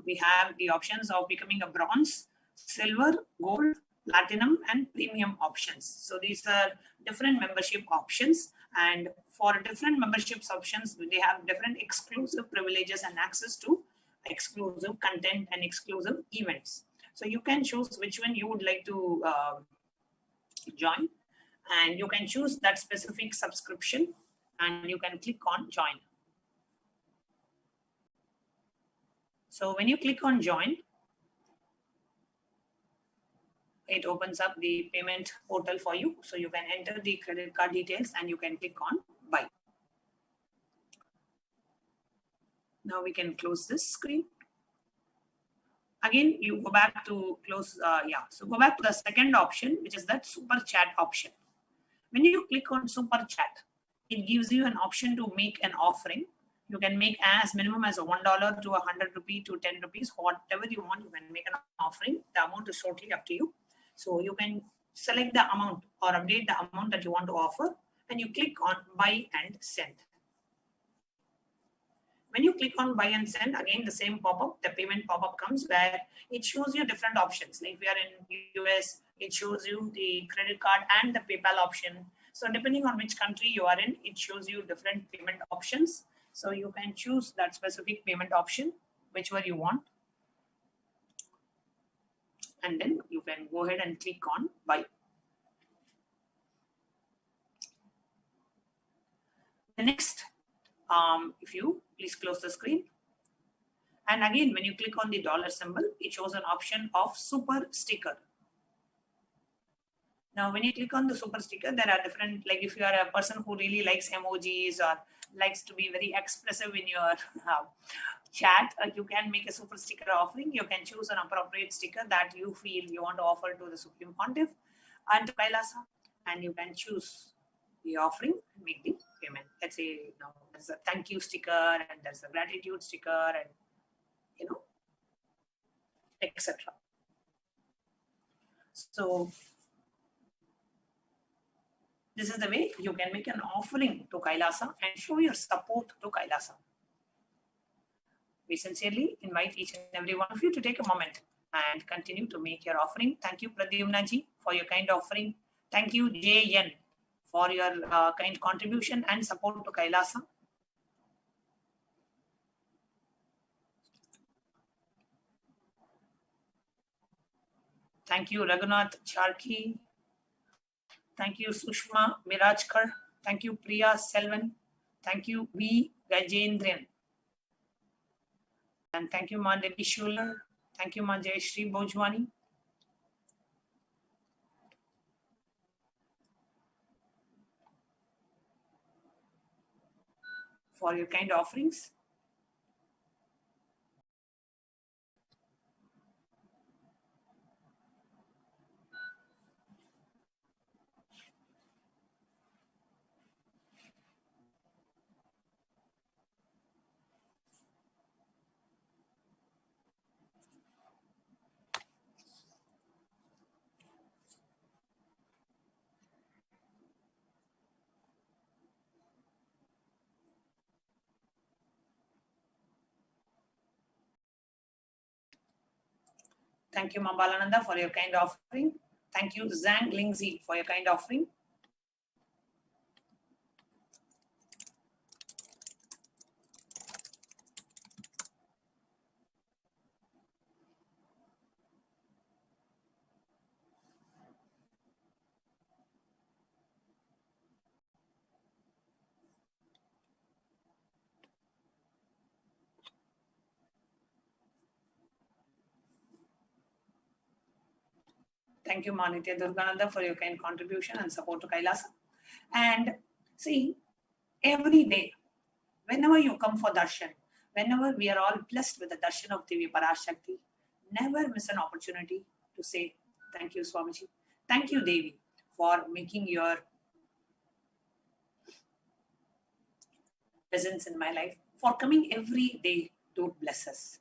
We have the options of becoming a bronze, silver, gold, platinum, and premium options. So these are different membership options, and for different memberships options, they have different exclusive privileges and access to exclusive content and exclusive events. So you can choose which one you would like to join, and you can choose that specific subscription, and you can click on join. So when you click on join, it opens up the payment portal for you. So you can enter the credit card details and you can click on buy. Now we can close this screen. Again, you go back to close. So go back to the second option, which is that super chat option. When you click on super chat, it gives you an option to make an offering. You can make as minimum as $1 to 100 rupees to 10 rupees, whatever you want. You can make an offering. The amount is totally up to you. So you can select the amount or update the amount that you want to offer, and you click on buy and send. When you click on buy and send, again the same pop-up, the payment pop-up comes where it shows you different options. Like if you are in US, it shows you the credit card and the PayPal option. So depending on which country you are in, it shows you different payment options. So you can choose that specific payment option, whichever you want. And then you can go ahead and click on buy. The next, if you please close the screen. And again, when you click on the dollar symbol, it shows an option of super sticker. Now, when you click on the super sticker, there are different, like if you are a person who really likes emojis or likes to be very expressive in your chat, you can make a super sticker offering. You can choose an appropriate sticker that you feel you want to offer to the Supreme Pontiff and to Kailasa, and you can choose the offering and make the payment. Let's say there's a thank you sticker and there's a gratitude sticker and etc. So this is the way you can make an offering to Kailasa and show your support to Kailasa. We sincerely invite each and every one of you to take a moment and continue to make your offering. Thank you, Pradyumna ji, for your kind offering. Thank you, JN, for your kind contribution and support to Kailasa. Thank you, Raghunath Charki. Thank you, Sushma Mirajkar. Thank you, Priya Selvan. Thank you, V. Gajendran. And thank you, Ma Devi Schuler. Thank you, Ma Jayashri Bojwani. For your kind offerings. Thank you, Mambalananda, for your kind offering. Thank you, Zhang Lingzi, for your kind offering. Thank you, Manitya Durgananda, for your kind contribution and support to Kailasa. And see, every day, whenever you come for darshan, whenever we are all blessed with the darshan of Devi ParaShakti, never miss an opportunity to say, thank you, Swamiji. Thank you, Devi, for making your presence in my life, for coming every day to bless us.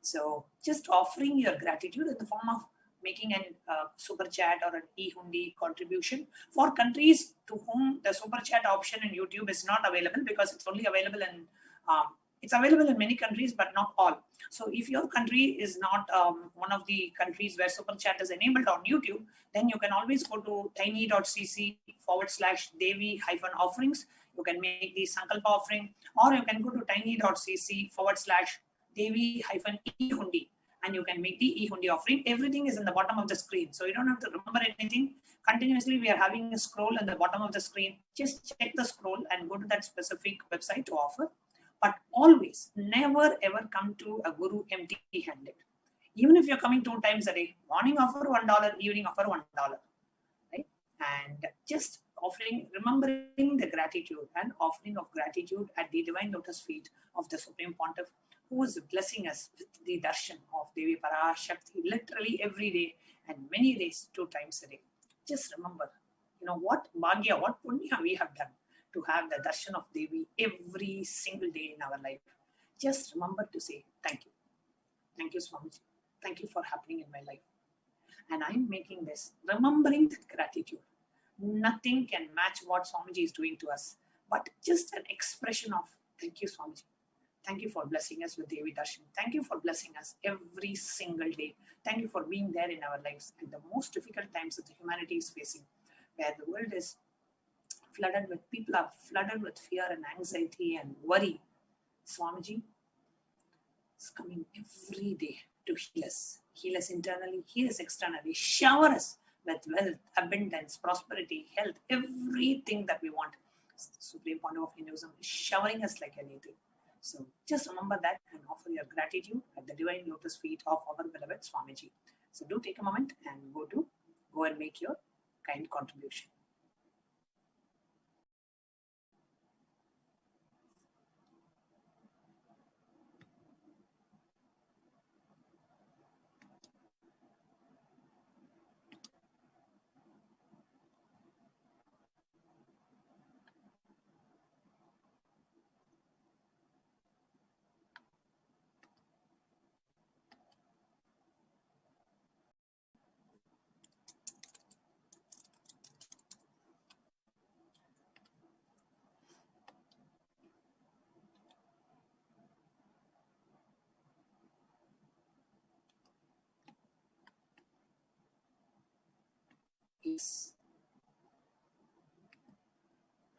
So just offering your gratitude in the form of making a super chat or an e-hundi contribution for countries to whom the super chat option in YouTube is not available, because it's only available in it's available in many countries but not all. So if your country is not one of the countries where super chat is enabled on YouTube, then you can always go to tiny.cc/Devi-offerings. You can make the Sankalpa offering, or you can go to tiny.cc/Devi-e-hundi. And you can make the e-hundi offering. Everything is in the bottom of the screen, so you don't have to remember anything. Continuously, we are having a scroll in the bottom of the screen. Just check the scroll and go to that specific website to offer. But always, never ever come to a guru empty-handed. Even if you're coming 2 times a day, morning offer $1, evening offer $1, right? And just offering, remembering the gratitude and offering of gratitude at the divine lotus feet of the Supreme Pontiff, who is blessing us with the darshan of Devi ParaShakti literally every day and many days, 2 times a day. Just remember, what bhagya, what punya we have done to have the darshan of Devi every single day in our life. Just remember to say thank you. Thank you, Swamiji. Thank you for happening in my life. And I'm making this, remembering that gratitude. Nothing can match what Swamiji is doing to us, but just an expression of thank you, Swamiji. Thank you for blessing us with Devi Darshan. Thank you for blessing us every single day. Thank you for being there in our lives in the most difficult times that the humanity is facing, where the world is flooded with, people are flooded with fear and anxiety and worry. Swamiji is coming every day to heal us internally, heal us externally, shower us with wealth, abundance, prosperity, health, everything that we want. The Supreme Pontiff of Hinduism is showering us like anything. So just remember that and offer your gratitude at the divine lotus feet of our beloved Swamiji. So do take a moment and go and make your kind contribution.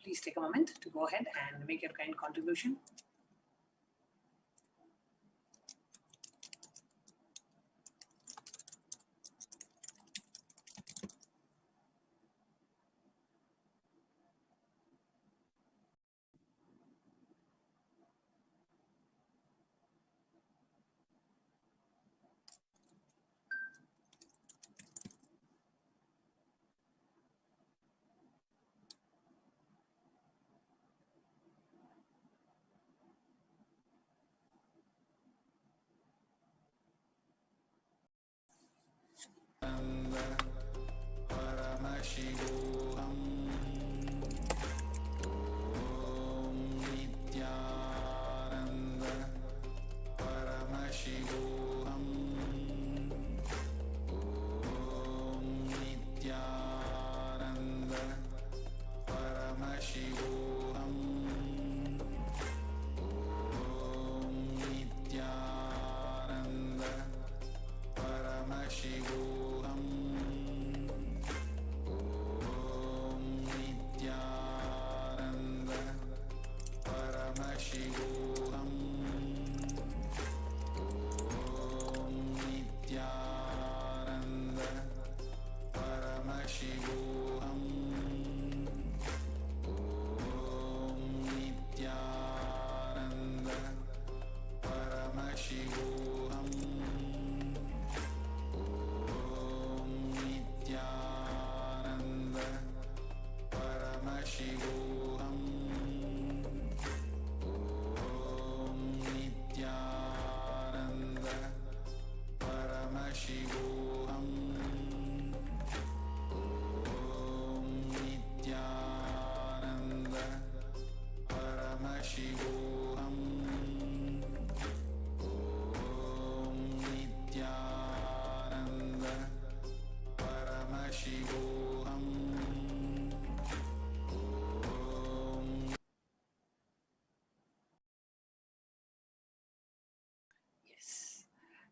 Please take a moment to go ahead and make your kind contribution. PARAMASHIVAM NITHYANANDA PARAMASHIVAM NITHYANANDA PARAMASHIVAM NITHYANANDA PARAMASHIVAM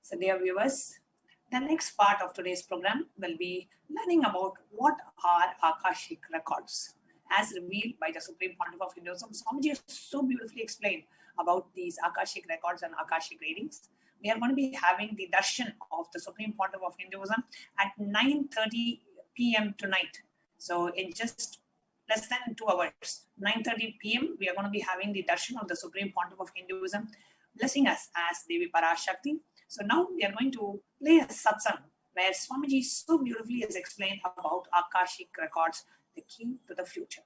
So dear viewers, the next part of today's program will be learning about what are Akashic records as revealed by the Supreme Pontiff of Hinduism. Swamiji has so beautifully explained about these Akashic records and Akashic readings. We are going to be having the darshan of the Supreme Pontiff of Hinduism at 9:30 p.m. tonight. So in just less than 2 hours, 9:30 p.m., we are going to be having the darshan of the Supreme Pontiff of Hinduism, blessing us as Devi ParaShakthi. So now we are going to play a satsang where Swamiji so beautifully has explained about Akashic records, the key to the future.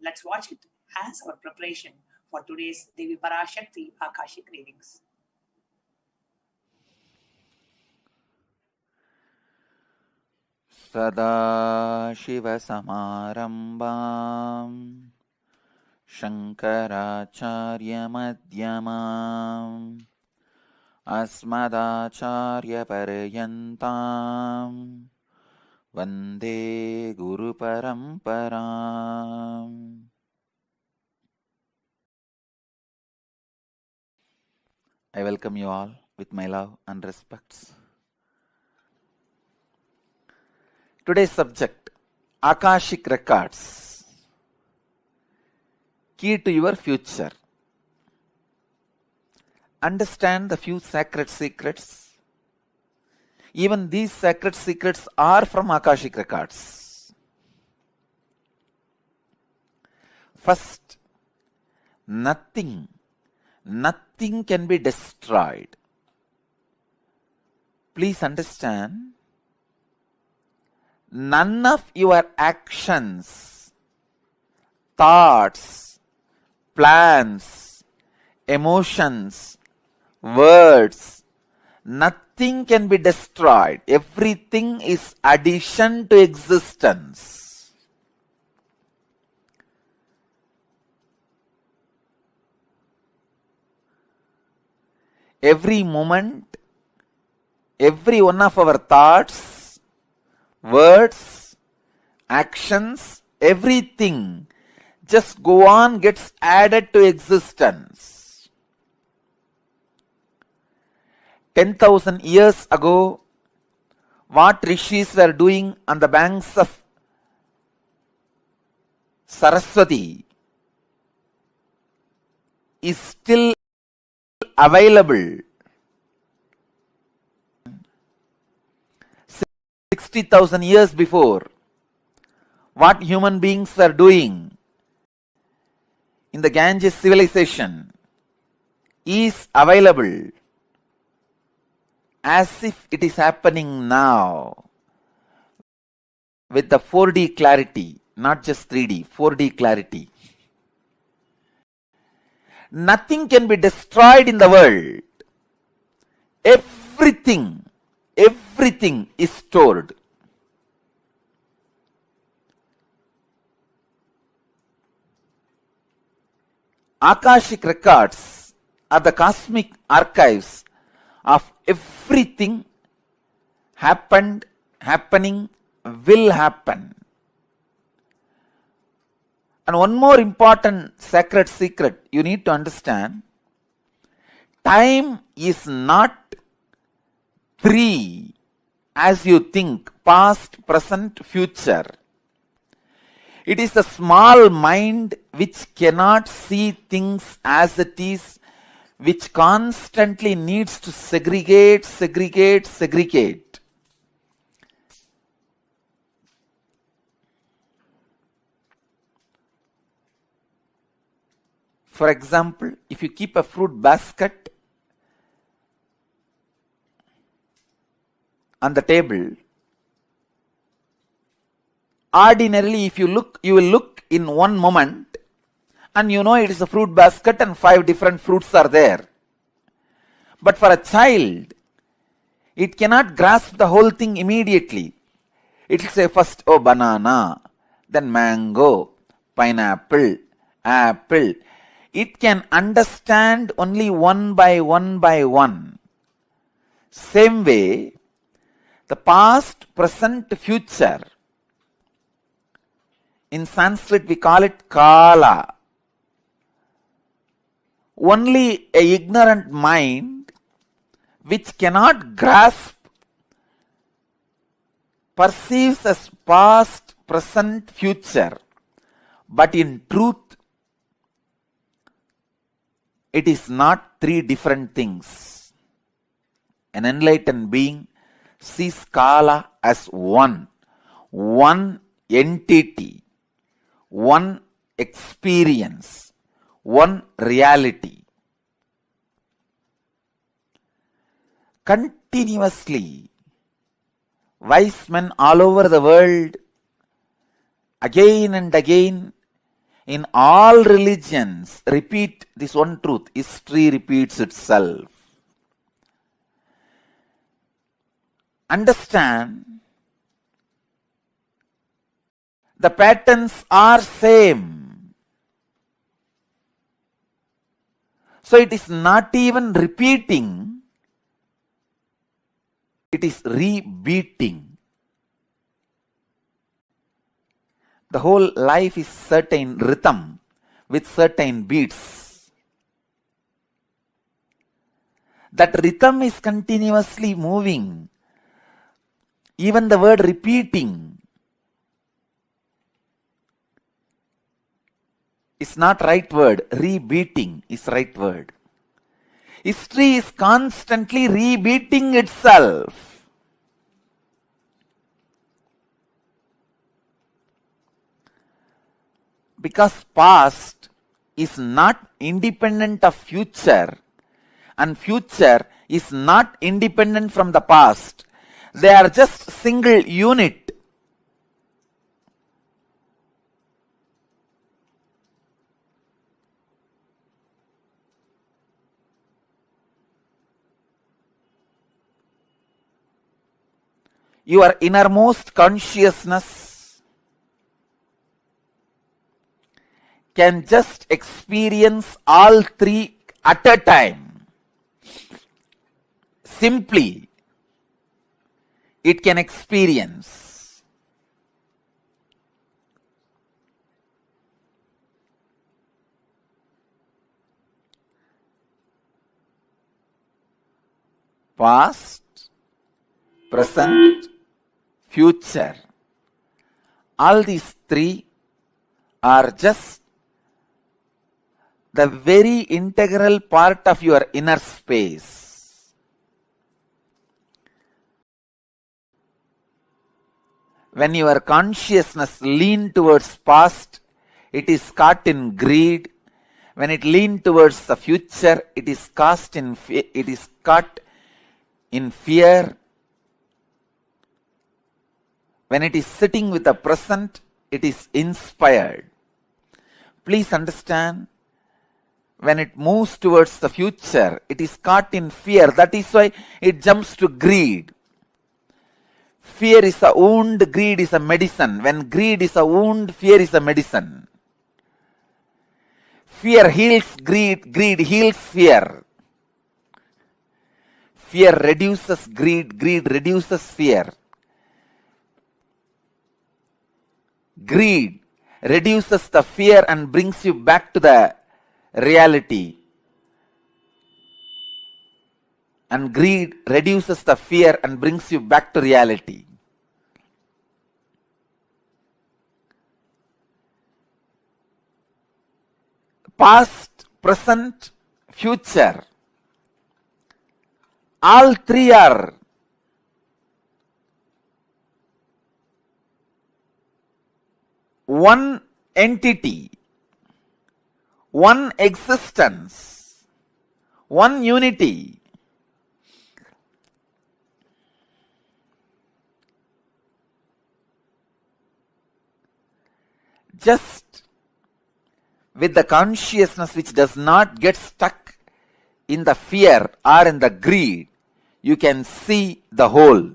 Let's watch it as our preparation for today's Devi ParaShakthi Akashic readings. Sadashivasamarambam Shankaracharya-madhyamam Asmadacharya-paryantam Vande Guru Paramparam. I welcome you all with my love and respects. Today's subject, Akashic records, key to your future. Understand the few sacred secrets. Even these sacred secrets are from Akashic records. First, nothing can be destroyed. Please understand, none of your actions, thoughts, plans, emotions, words, nothing can be destroyed. Everything is addition to existence. Every moment, every one of our thoughts, words, actions, everything just go on, gets added to existence. 10,000 years ago, what rishis were doing on the banks of Saraswati is still available. 60,000 years before, what human beings were doing in the Ganges civilization is available as if it is happening now with the 4D clarity, not just 3D, 4D clarity. Nothing can be destroyed in the world. Everything is stored. Akashic records are the cosmic archives of everything happened, happening, will happen. And one more important sacred secret you need to understand, time is not three as you think, past, present, future. It is the small mind which cannot see things as it is, which constantly needs to segregate. For example, if you keep a fruit basket on the table, ordinarily if you look, you will look in one moment and you know it is a fruit basket and 5 different fruits are there. But for a child, it cannot grasp the whole thing immediately. It will say first, oh, banana, then mango, pineapple, apple. It can understand only one by one. Same way, the past, present, future. In Sanskrit, we call it Kala. Only a ignorant mind which cannot grasp, perceives as past, present, future, but in truth, it is not three different things. An enlightened being sees Kala as one entity, one experience, one reality. Continuously, wise men all over the world, again and again, in all religions, repeat this one truth. History repeats itself. Understand, the patterns are same. So it is not even repeating, it is rebeating. The whole life is certain rhythm with certain beats. That rhythm is continuously moving. Even the word repeating is not right word. Rebeating is right word. History is constantly rebeating itself. Because past is not independent of future, and future is not independent from the past. They are just single unit. Your innermost consciousness can just experience all three at a time. Simply, it can experience. Past, present, future. All these three are just the very integral part of your inner space. When your consciousness leans towards past, it is caught in greed. When it leans towards the future, it is caught in fear. When it is sitting with the present, it is inspired. Please understand, when it moves towards the future, it is caught in fear. That is why it jumps to greed. Fear is a wound, greed is a medicine. When greed is a wound, fear is a medicine. Fear heals greed, greed heals fear. Fear reduces greed, greed reduces fear. Greed reduces the fear and brings you back to the reality. And greed reduces the fear and brings you back to reality. Past, present, future. All three are one entity, one existence, one unity. Just with the consciousness which does not get stuck in the fear or in the greed, you can see the whole.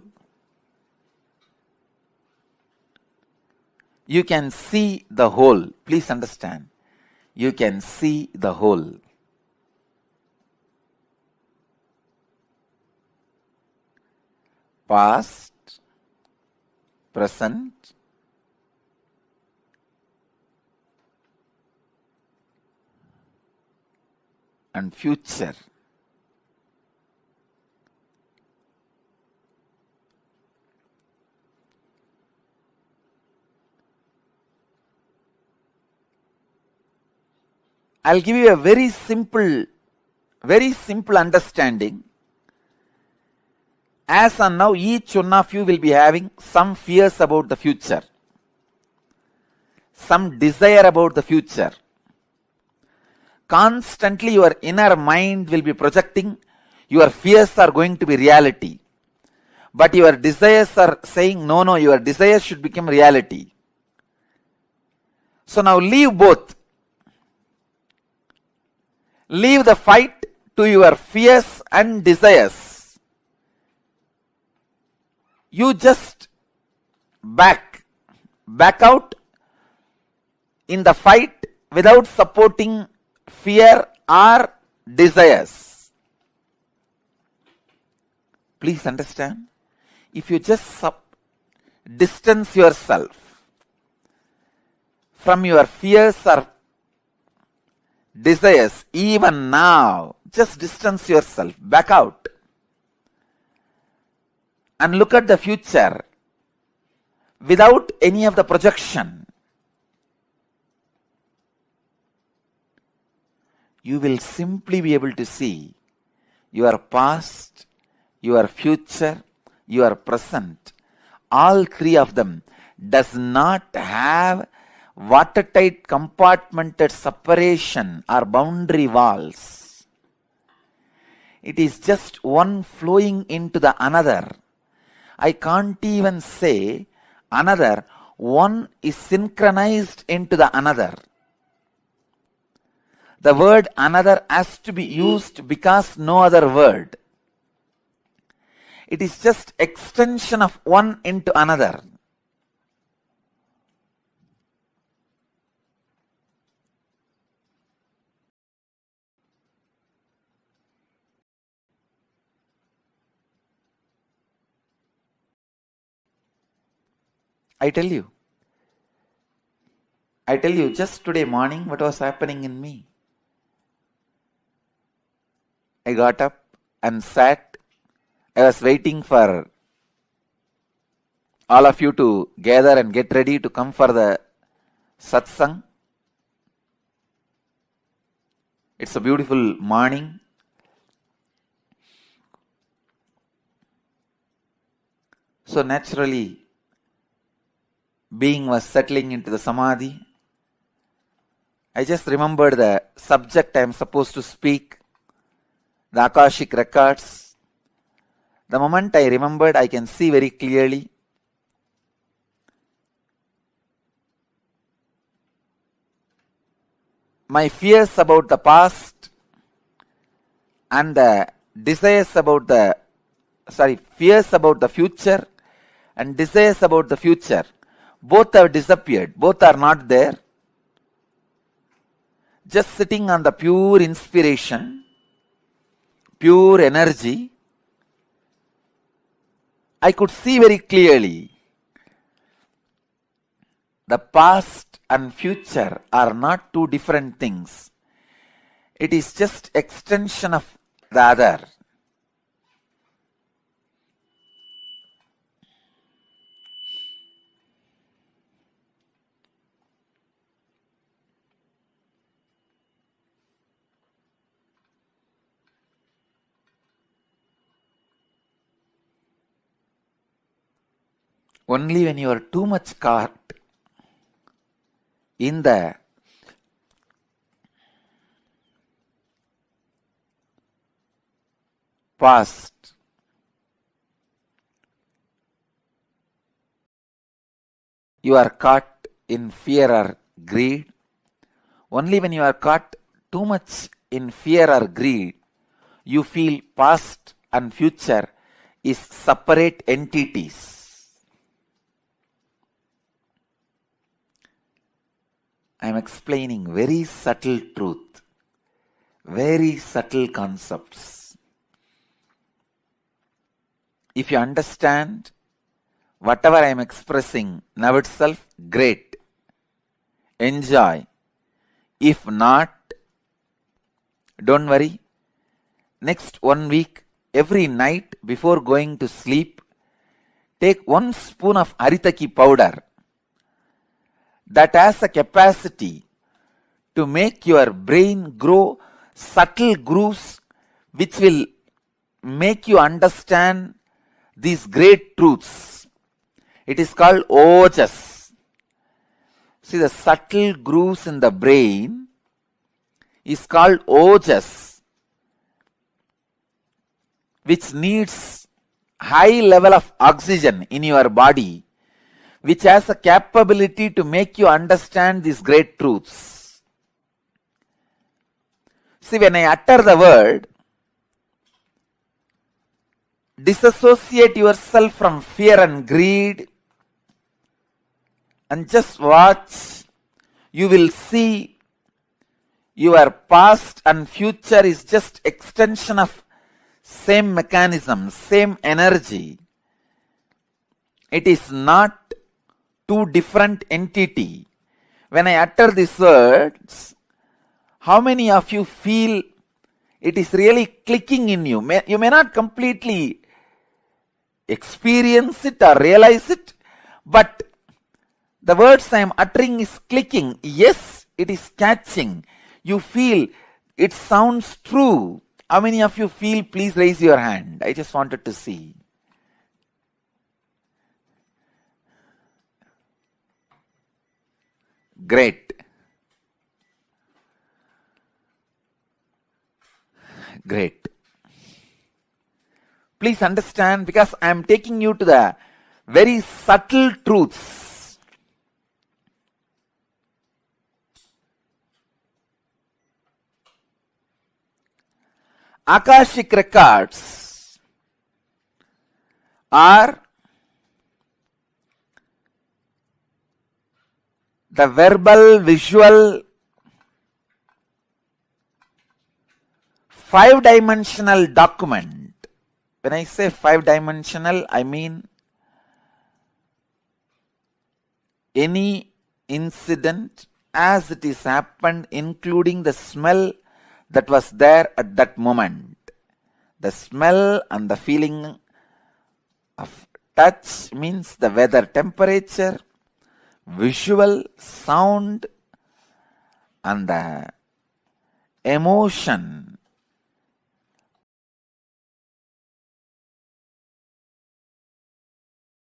You can see the whole. Please understand. You can see the whole. Past, present, and future. I'll give you a very simple understanding. As on now, each one of you will be having some fears about the future, some desire about the future. Constantly your inner mind will be projecting your fears are going to be reality. But your desires are saying, no, your desires should become reality. So now leave both. Leave the fight to your fears and desires. You just back out in the fight without supporting fear or desires. Please understand. If you just distance yourself from your fears or desires, even now, just distance yourself, back out, and look at the future without any of the projection. You will simply be able to see your past, your future, your present. All three of them does not have watertight compartmented separation or boundary walls. It is just one flowing into the another. I can't even say another. One is synchronized into the another. The word another has to be used because no other word. It is just extension of one into another. I tell you, just today morning what was happening in me. I got up and sat. I was waiting for all of you to gather and get ready to come for the satsang. It's a beautiful morning. So naturally, being was settling into the samadhi. I just remembered the subject I am supposed to speak, the Akashic records. The moment I remembered, I can see very clearly. My fears about the past and the desires about the, fears about the future and desires about the future, both have disappeared. Both are not there. Just sitting on the pure inspiration, pure energy, I could see very clearly the past and future are not two different things. It is just extension of the other. Only when you are too much caught in the past, you are caught in fear or greed. Only when you are caught too much in fear or greed, you feel past and future is separate entities. I am explaining very subtle truth, very subtle concepts. If you understand whatever I am expressing now itself, great. Enjoy. If not, don't worry. Next 1 week, every night before going to sleep, take 1 spoon of Haritaki powder that has a capacity to make your brain grow subtle grooves which will make you understand these great truths. It is called ojas. See, the subtle grooves in the brain is called ojas, which needs high level of oxygen in your body, which has a capability to make you understand these great truths. See, when I utter the word, disassociate yourself from fear and greed and just watch, you will see your past and future is just extension of same mechanism, same energy. It is not two different entity. When I utter these words, how many of you feel it is really clicking in you? You may not completely experience it or realize it, but the words I am uttering is clicking. Yes, it is catching. You feel it sounds true. How many of you feel? Please raise your hand. I just wanted to see. Great. Great. Please understand, because I am taking you to the very subtle truths. Akashic records are the verbal, visual, five-dimensional document. When I say five-dimensional, I mean any incident as it is happened, including the smell that was there at that moment. The smell and the feeling of touch means the weather temperature, visual, sound, and the emotion.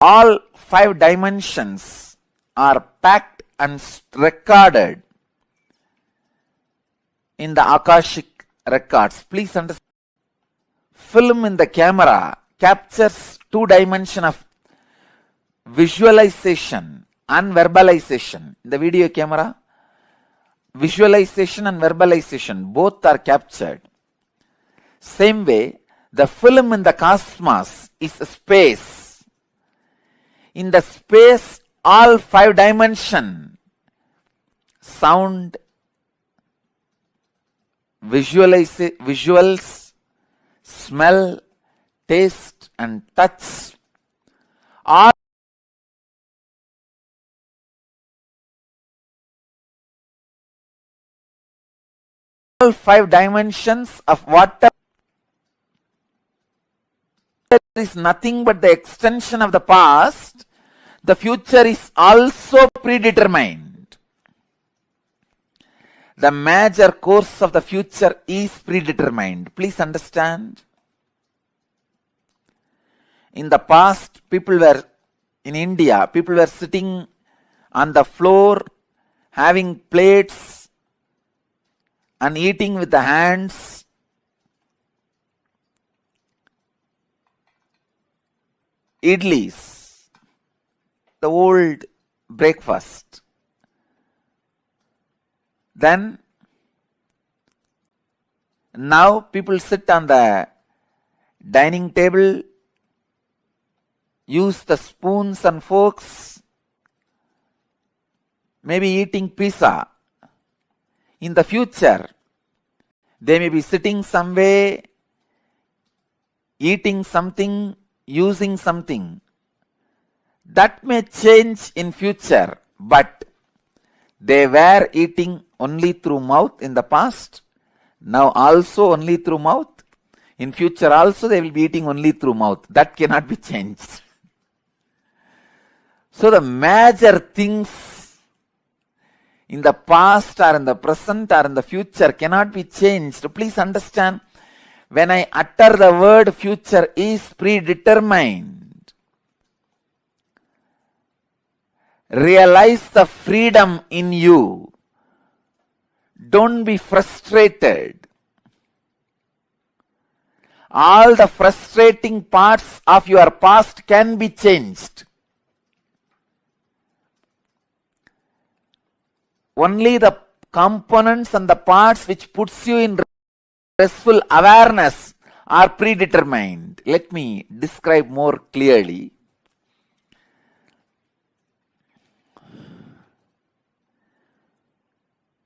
All five dimensions are packed and recorded in the Akashic records. Please understand. Film in the camera captures two dimensions of visualization and verbalization. The video camera, visualization and verbalization, both are captured. Same way, the film in the cosmos is space. In the space, all five dimensions, sound, visuals, smell, taste, and touch, all five dimensions of water is nothing but the extension of the past. The future is also predetermined. The major course of the future is predetermined. Please understand. In the past, people were in India, people were sitting on the floor, having plates and eating with the hands. Idlis, the old breakfast. Then, now people sit on the dining table, use the spoons and forks, maybe eating pizza. In the future, they may be sitting somewhere, eating something, using something. That may change in future, but they were eating only through mouth in the past, now also only through mouth. In future also they will be eating only through mouth. That cannot be changed. So the major things in the past or in the present or in the future cannot be changed. Please understand, when I utter the word future is predetermined. Realize the freedom in you. Don't be frustrated. All the frustrating parts of your past can be changed. Only the components and the parts which puts you in restful awareness are predetermined. Let me describe more clearly.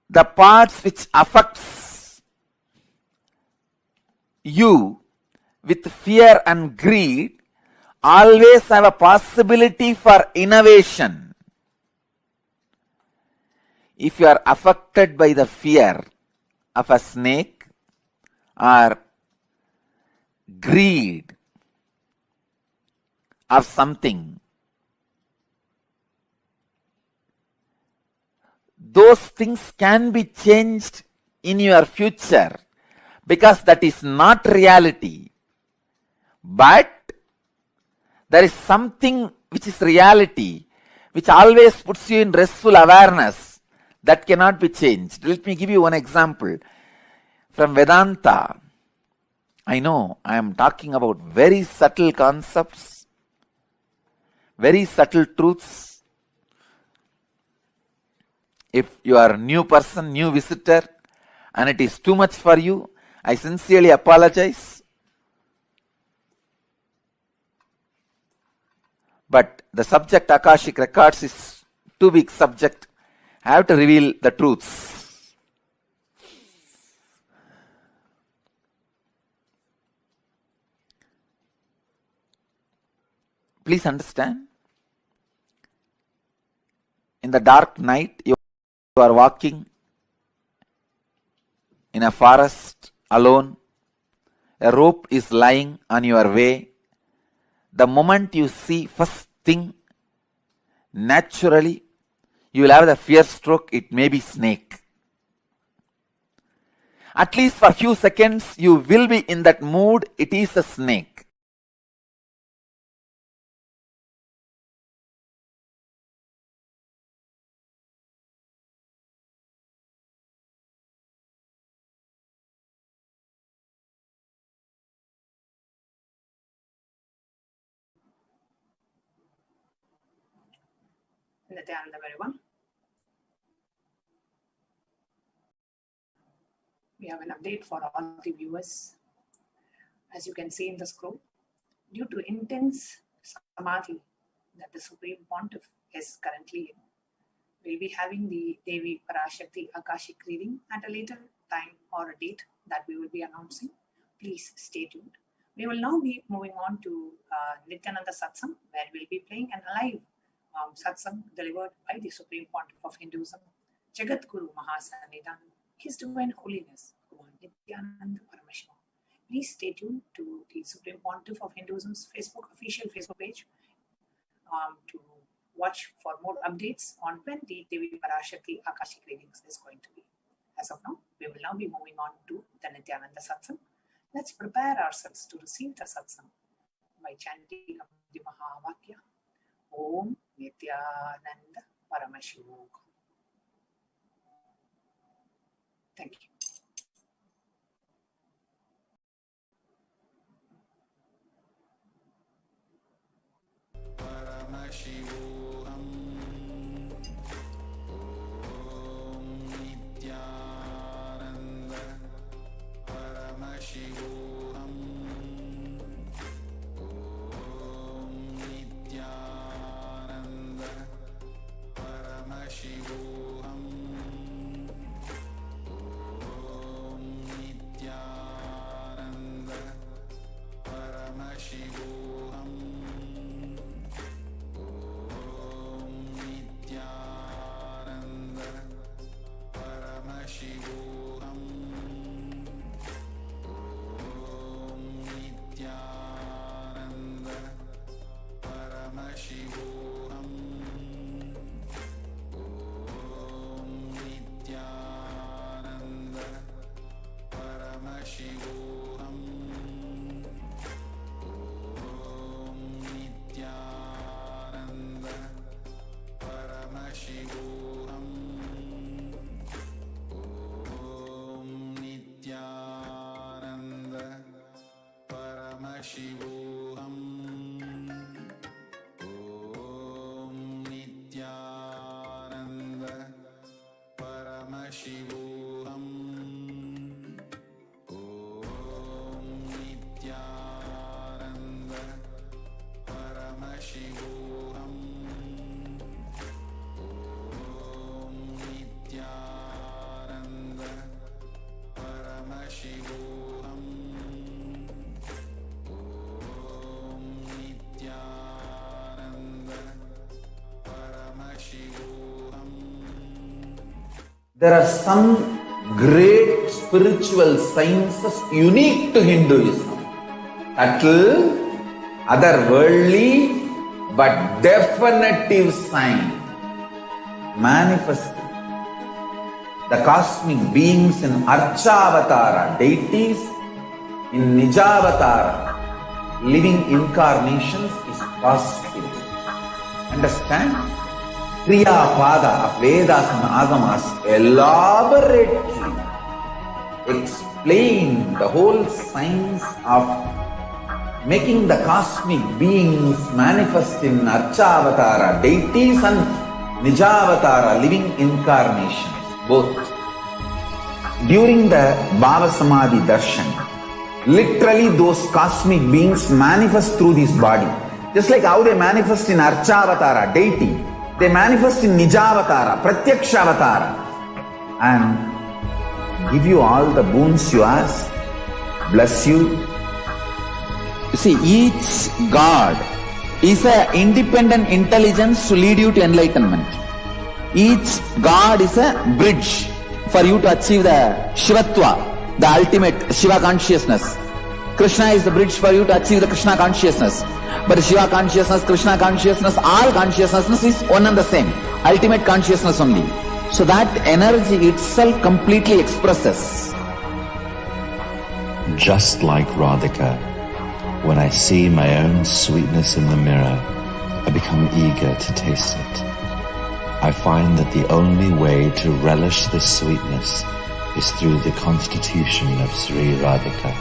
The parts which affects you with fear and greed always have a possibility for innovation. If you are affected by the fear of a snake or greed of something, those things can be changed in your future because that is not reality. But there is something which is reality, which always puts you in restful awareness, that cannot be changed. Let me give you one example from Vedanta. I know I am talking about very subtle concepts, very subtle truths. If you are a new person, new visitor, and it is too much for you, I sincerely apologize. But the subject Akashic records is too big subject. I have to reveal the truths. Please understand. In the dark night, you are walking in a forest alone. A rope is lying on your way. The moment you see first thing, naturally, you will have the fear stroke. It may be snake. At least for a few seconds, you will be in that mood. It is a snake. Nityananda, everyone. We have an update for all the viewers. As you can see in the scroll, due to intense samadhi that the Supreme Pontiff is currently in, we'll be having the DEVI ParaShakthi Akashic reading at a later time or a date that we will be announcing. Please stay tuned. We will now be moving on to Nityananda Satsang, where we'll be playing an alive satsang delivered by the Supreme Pontiff of Hinduism, Jagat Guru Mahasanidan, His Divine Holiness, Nityananda Paramashima. Please stay tuned to the Supreme Pontiff of Hinduism's official Facebook page to watch for more updates on when the Devi Parashakti Akashic readings is going to be. As of now, we will now be moving on to the Nityananda Satsang. Let's prepare ourselves to receive the Satsang by chanting the Mahavakya. Om Nityananda Paramashivam. Thank you. PARAMASHIVAM. Om Nityananda PARAMASHIVAM. Om Nityananda PARAMASHIVAM. Om Nityananda PARAMASHIVAM. Parashivam. Om Nityananda Paramashivam. Om Nityananda Paramashivam. There are some great spiritual sciences unique to Hinduism. Subtle, otherworldly, but definitive sign. Manifesting the cosmic beings in Archavatara, deities, in Nijavatara, living incarnations is possible. Understand? Kriya Pada of Vedas and Agamas elaborately explain the whole science of making the cosmic beings manifest in Archavatara, deities, and Nijavatara, living incarnations, both. During the Bhava Samadhi Darshan, literally those cosmic beings manifest through this body. Just like how they manifest in Archavatara, deity, they manifest in Nijavatara, Pratyakshavatara, and give you all the boons you ask, bless you. You see, each God is an independent intelligence to lead you to enlightenment. Each God is a bridge for you to achieve the Shivatva, the ultimate Shiva consciousness. Krishna is the bridge for you to achieve the Krishna consciousness. But Shiva consciousness, Krishna consciousness, all consciousness is one and the same. Ultimate consciousness only. So that energy itself completely expresses. Just like Radhika, when I see my own sweetness in the mirror, I become eager to taste it. I find that the only way to relish this sweetness is through the constitution of Sri Radhika.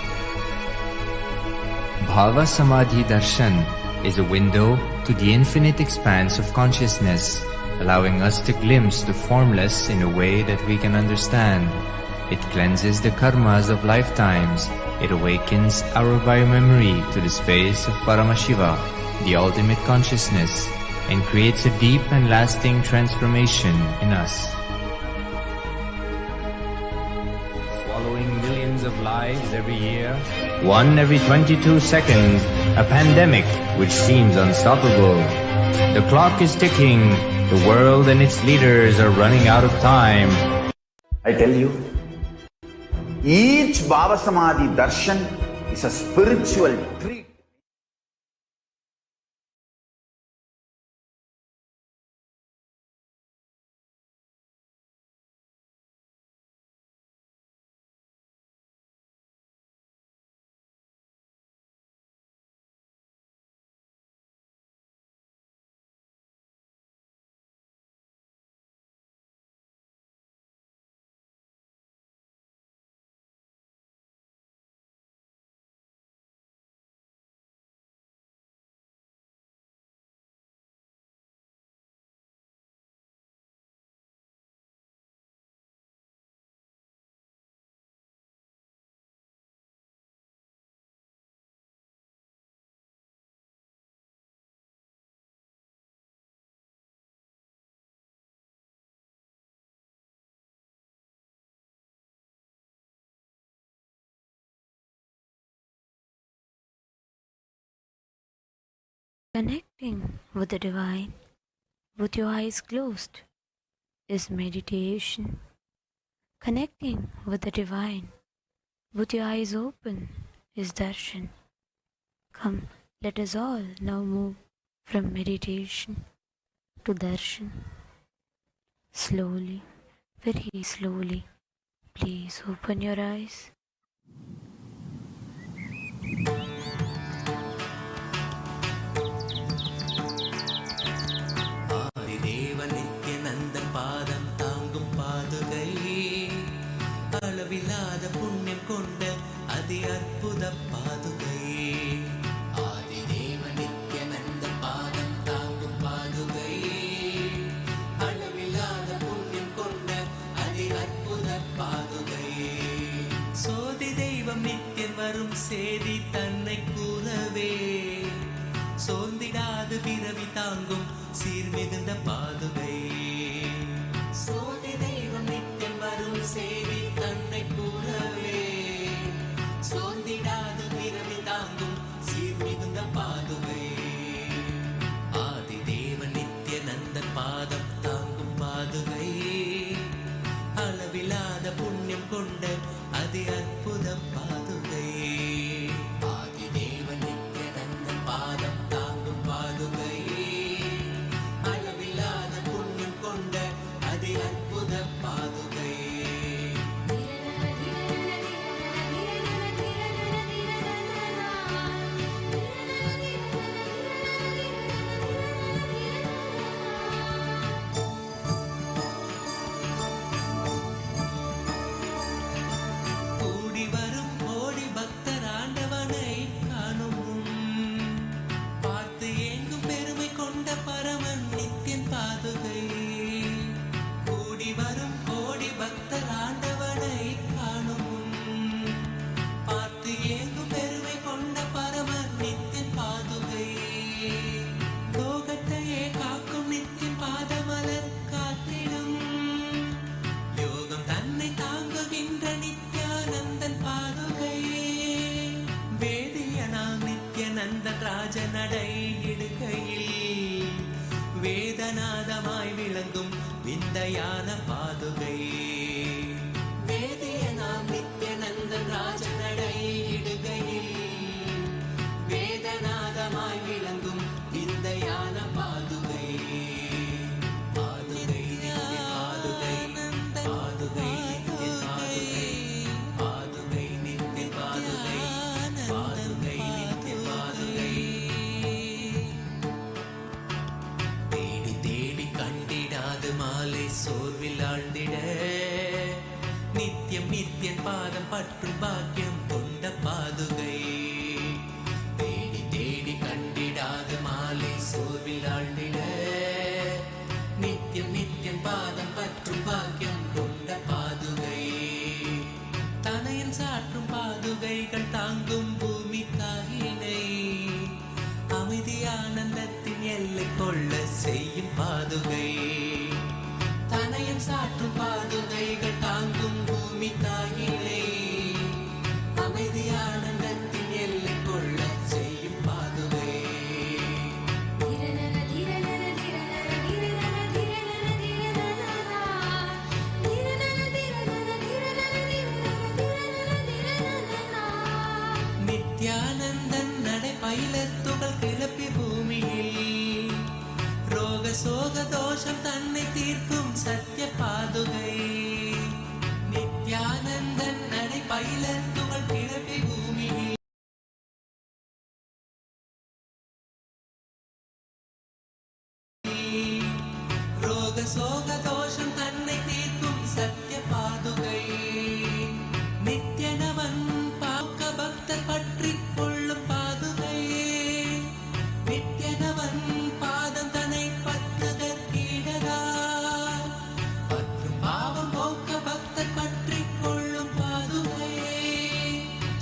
Bhava Samadhi Darshan is a window to the infinite expanse of consciousness, allowing us to glimpse the formless in a way that we can understand. It cleanses the karmas of lifetimes. It awakens our biomemory to the space of Paramashiva, the ultimate consciousness, and creates a deep and lasting transformation in us. Swallowing millions of lives every year, one every 22 seconds, a pandemic which seems unstoppable. The clock is ticking, the world and its leaders are running out of time. I tell you, each Bhava Samadhi Darshan is a spiritual treat. Connecting with the divine with your eyes closed is meditation. Connecting with the divine with your eyes open is darshan. Come, let us all now move from meditation to darshan. Slowly, very slowly, please open your eyes. நித்யநந்தன் பாதம் தாங்கும் பாதுகை அளவில்லாத புண்ணியம் கொண்ட அதி அற்புத பாதுகை ஆதிதேவ நித்யநந்தன் பாதம் தாங்கும் பாதுகை அளவில்லாத புண்ணியம் கொண்ட அதி அற்புத பாதுகை சோதி தெய்வம் நித்தியம் வரும் சேதி தன்னை சோர்ந்திடாது பிறவி தாங்கும் சீர்மிகுந்த பாதுகை. சோதி தெய்வம் நித்தியம் வரும் சேவை தன்னை கூறவே சோர்ந்திடாது பிறவி தாங்கும் சீர்மிகுந்த பாதுகை. ஆதி தேவன் நித்யானந்தன் பாதம் தாங்கும் பாதுகை. அளவில்லாத புண்ணியம் கொண்ட அதி அற்புத பாதுகை. ஆதி தேவன் நித்யானந்தன் பாதம் தாங்கும் பாதுகை. அளவில்லாத புண்ணியம் கொண்ட அதி அற்புத பாதுகை. கூடி வரும் கோடி பக்தர் ஆண்டவனை காணும் பார்த்து ஏங்கும் பெருமை கொண்ட பரமன் நித்தியன் பாதுகை. கூடி வரும் கோடி பக்தர் ஆண்டவனை காணும் பார்த்து ஏங்கும் பெருமை கொண்ட பரமன் நித்தியன் பாதுகை. லோகத்தையே காக்கும் நித்தியன் பாதமலர் காத்திடும் யோகம் தன்னை தாங்குகின்ற நித்யானந்தன் பாதுகை. வேதியனாம் நித்யானந்தன் ராஜநடை இடுகையில் வேதநாதமாய் விளங்கும் விந்தையான பாதுகை. வேதியனாம் நித்யானந்தன் ராஜநடை இடுகையில் வேதநாதமாய் விளங்கும் விந்தையான பாதுகை. பாதுகை நித்ய பாதுகை. பாதுகை நித்ய பாதுகை. பாதுகை நித்ய பாதுகை. பாதுகை நித்ய பாதுகை. தேடி தேடி கண்டிடாது மாலை சோர்வில் ஆழ்ந்திட நித்தியம் நித்தியன் பாதம் பற்றும் பாக்கியம் கொண்ட பாதுகை. தேடி தேடி கண்டிடாது மாலை சோர்வில் ஆழ்ந்திட நித்தியம் நித்தியன் பாதம் பற்றும் பாக்கியம் கொண்ட பாதுகை. தனையன் சாற்றும் பாதுகைகள் தாங்கும் பூமி தாயினை அமைதி ஆனந்தத்தின் எல்லை கொள்ள செய்யும் பாதுகை. தனையன் சாற்றும் பாதுகைகள் தாங்கும் பூமி தாயினை அமைதி ஆனந்தத்தின் எல்லை கொள்ள செய்யும் பாதுகை. நித்யானந்தன் நடை பயிலத்துகள் கிளப்பி பூமியில் ரோக சோக தோஷம் தன்னை தீர்க்கும் சத்திய பாதுகை. நித்யானந்தன் நடை பயிலத்துகள் கிளப்பி பூமியில் ரோக சோக தோஷம் தன்னை தீர்க்கும் சத்திய பாதுகை. நித்யனவன் பாக்க பக்தர் பற்றி கொள்ளும் பாதுகை. நித்யனவன் பாதம் தன்னை பற்றுதற்கிடரா பற்றும் பாவம் போக்க பக்தர் பற்றி கொள்ளும் பாதுகை.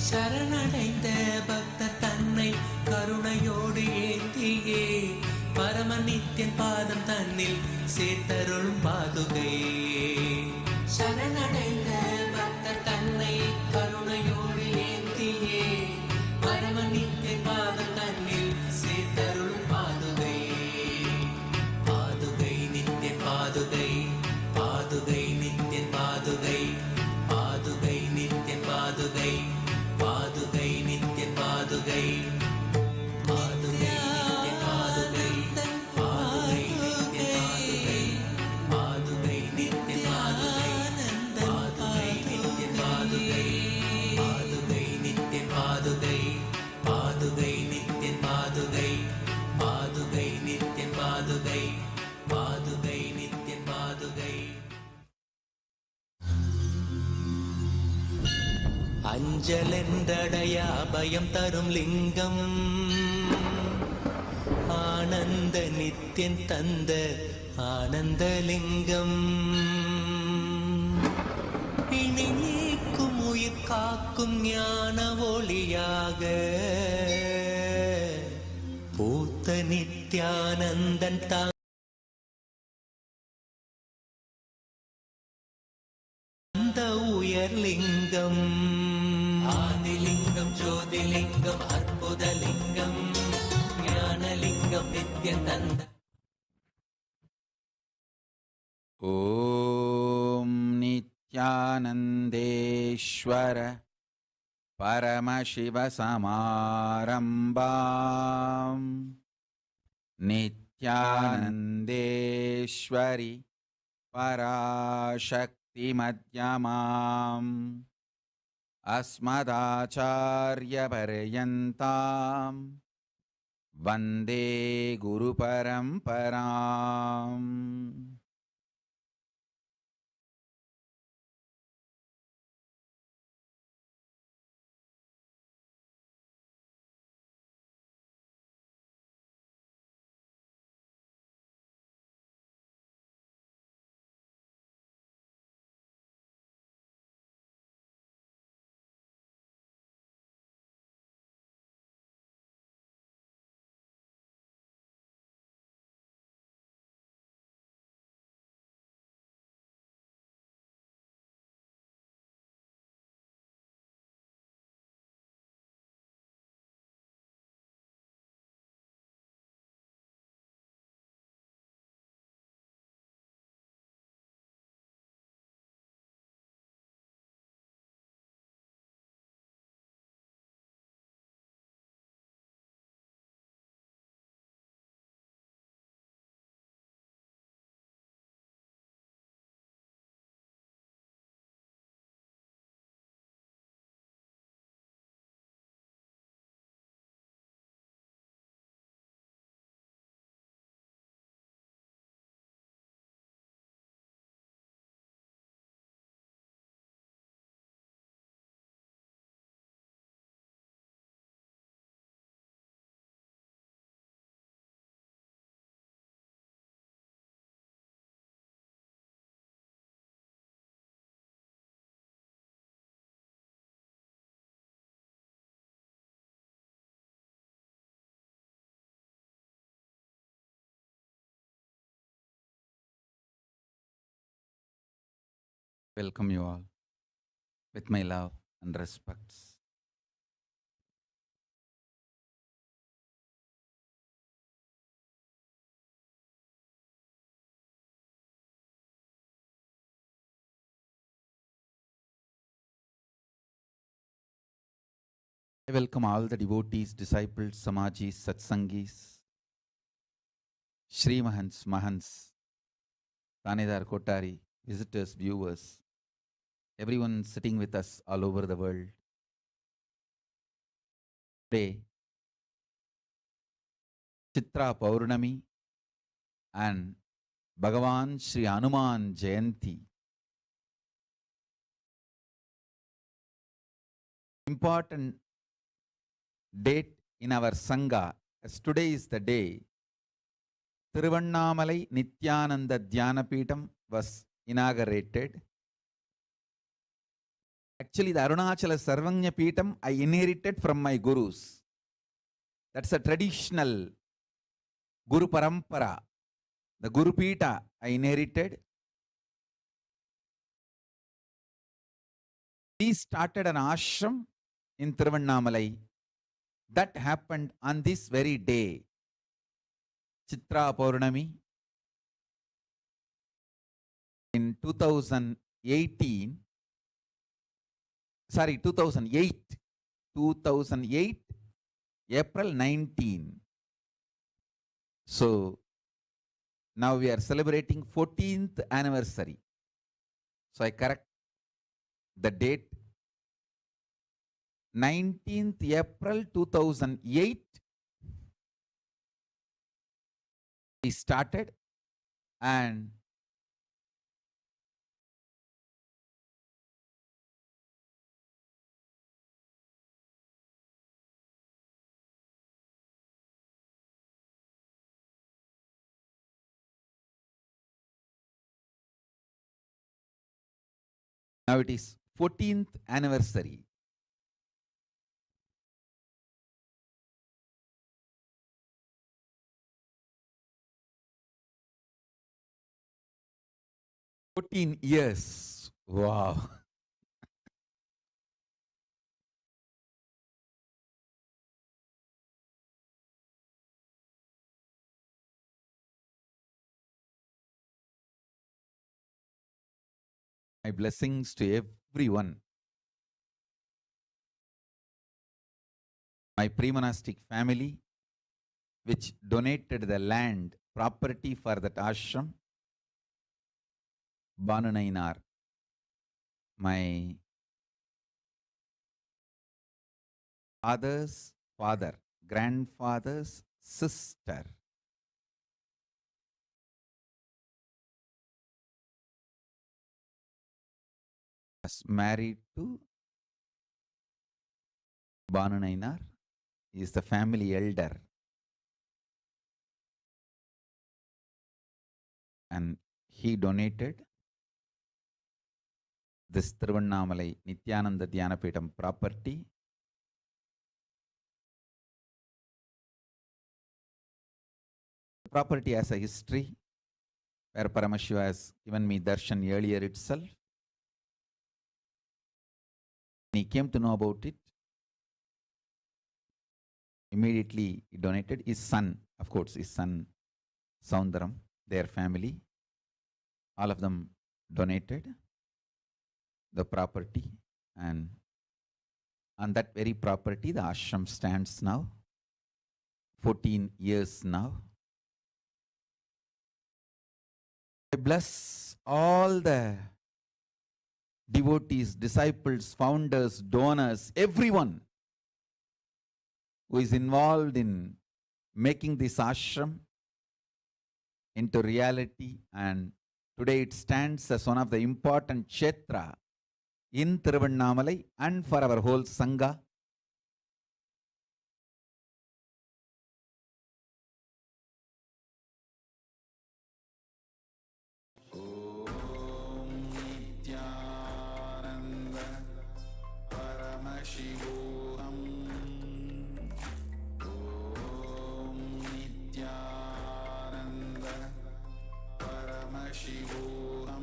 சரணடைந்த பக்தர் தன்னை கருணையோடு ஏந்தியே பரம நித்யன் பாதம் தன்னில் சேர்த்தருளும் பாதுகை. சரணடைந்த பக்தர் தன்னை கருணையோடு ஏந்தியே பரம நித்யன் பாதம் தன்னில் சேர்த்தருளும் பாதுகை. பாதுகை நித்யன் பாதுகை. பாதுகை நித்யன் பாதுகை. பாதுகை நித்யன் பாதுகை. பாதுகை நித்யன் பாதுகை. பாதுகை நித்யன் பாதுகை. பாதுகை நித்யன் பாதுகை. பாதுகை நித்யன் பாதுகை. பாதுகை நித்யன் பாதுகை. பாதுகை நித்யன் பாதுகை. பாதுகை நித்யன் பாதுகை. அஞ்சலென்றடைய அபயம் தரும் லிங்கம் ஆனந்த நித்யன் தந்த ஆனந்தலிங்கம். இனி நீக்கும் உயிர் காக்கும் ஞான ஒளியாக பூத்த பூத்த நித்யானந்தன் அந்த உயர்லிங்கம் ஆதிலிங்கம் ஜோதிலிங்கம் அற்புதலிங்கம் ஞானலிங்கம் நித்யானந்த. ॐ नित्यानन्देश्वर परमशिवसमारम्भाम् नित्यानन्देश्वरि पराशक्तिमध्यमाम् अस्मदाचार्यपर्यन्ताम् वन्दे गुरुपरम्पराम्. Welcome you all with my love and respects. I welcome all the devotees, disciples, samajis, satsangis, Shri Mahants, Mahants, Tanedar Kotari, visitors, viewers, everyone sitting with us all over the world. Today, Chitra Paurnami and Bhagavan Shri Hanuman Jayanti. Important date in our Sangha, as today is the day Tiruvannamalai Nithyananda Dhyanapeetham was inaugurated. Actually, the Arunachala Sarvanya Peetham I inherited from my gurus. That's a traditional Guru Parampara. The Guru Peetha I inherited. We started an ashram in Tiruvannamalai. That happened on this very day, Chitra Paurnami, in 2018. Sorry, 2008. 2008, April 19. So, now we are celebrating 14th anniversary. So, I correct the date. 19th April 2008, we started, and now it is 14th anniversary. 14 years. Wow. My blessings to everyone. My pre-monastic family, which donated the land, property for that ashram. Banu Nainar, my father's father, grandfather's sister, was married to Banu Nainar. He is the family elder. And he donated this Tiruvannamalai Nithyananda Dhyanapeetham property. The property has a history where Paramashiva has given me darshan earlier itself. When he came to know about it, immediately he donated. His son, of course, his son Soundaram, their family, all of them donated the property, and on that very property the ashram stands now, 14 years now. I bless all the devotees, disciples, founders, donors, everyone who is involved in making this ashram into reality, and today it stands as one of the important kshetra in Tiruvannamalai and for our whole Sangha. Om Nithyananda Paramashivam. Om Nithyananda Paramashivam.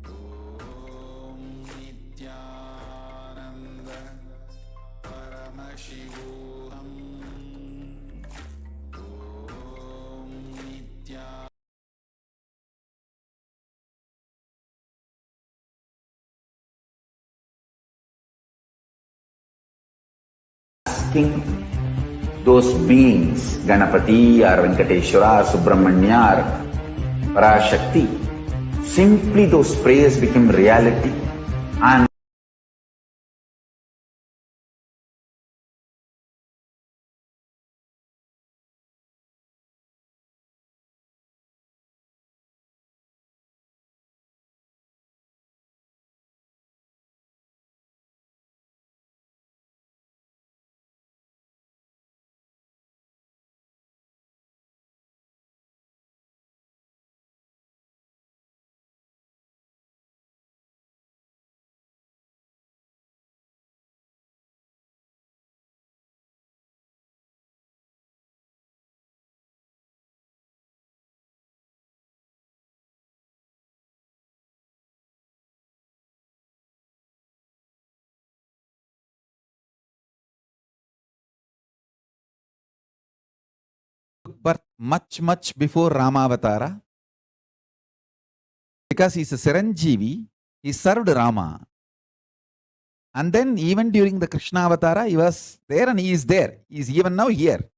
Om Nithyananda Paramashivam. Om Nithyananda. Asking those beings, Ganapati or Venkateshwara, Subramanya or ParaShakti, simply those prayers became reality, and birth much before Ramavatara, because he is a Siranjeevi, he served Rama. And then even during the Krishna Avatara, he was there and he is there. He is even now here.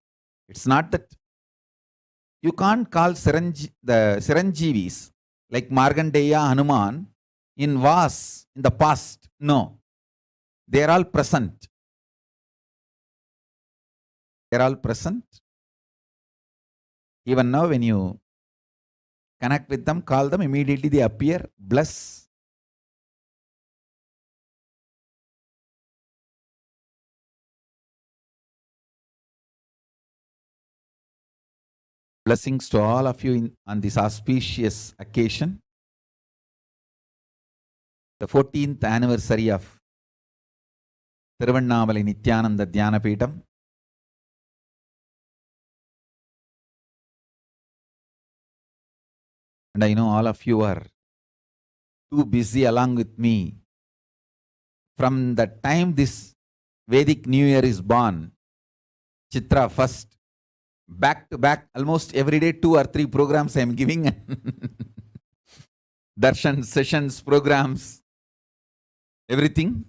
It's not that you can't call the Siranjeevis like Markandeya, Hanuman in Vas in the past. No. They are all present. They are all present. Even now when you connect with them, call them, immediately they appear, bless. Blessings to all of you on this auspicious occasion, the 14th anniversary of Tiruvannamalai Nithyananda Dhyanapeetham. And I know all of you are too busy along with me. From the time this Vedic New Year is born, Chitra first, back to back, almost every day 2 or 3 programs I am giving. Darshan sessions, programs, everything.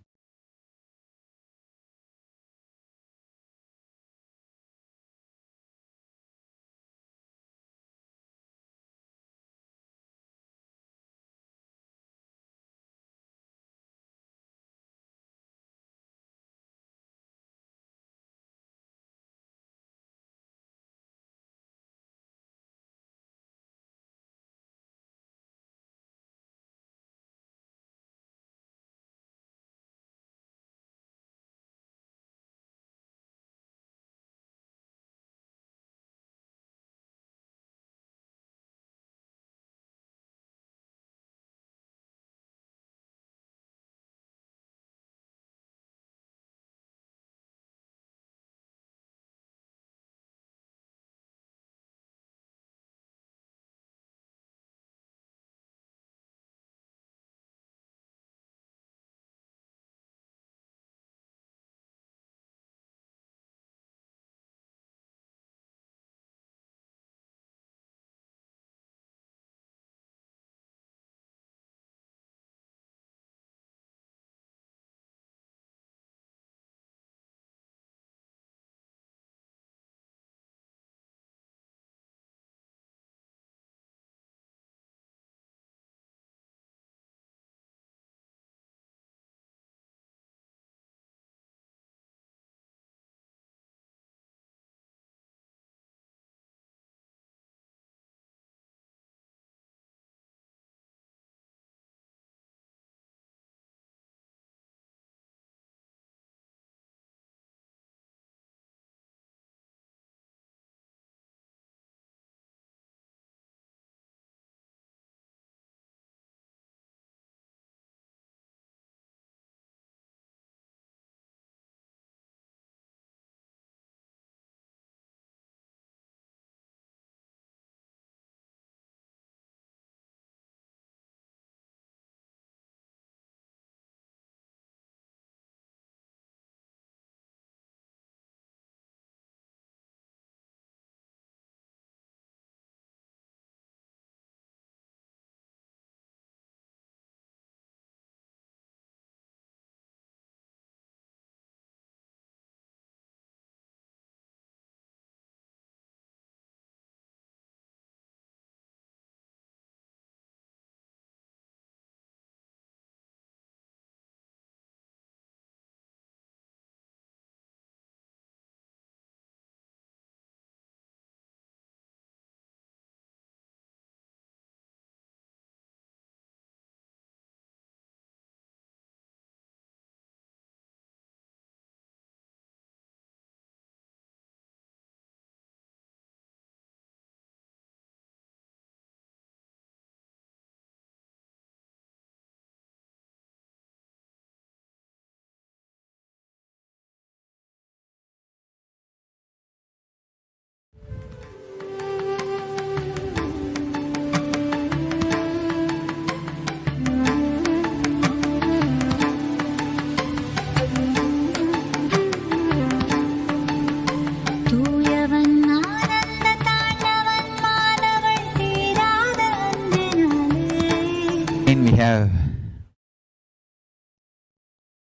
We have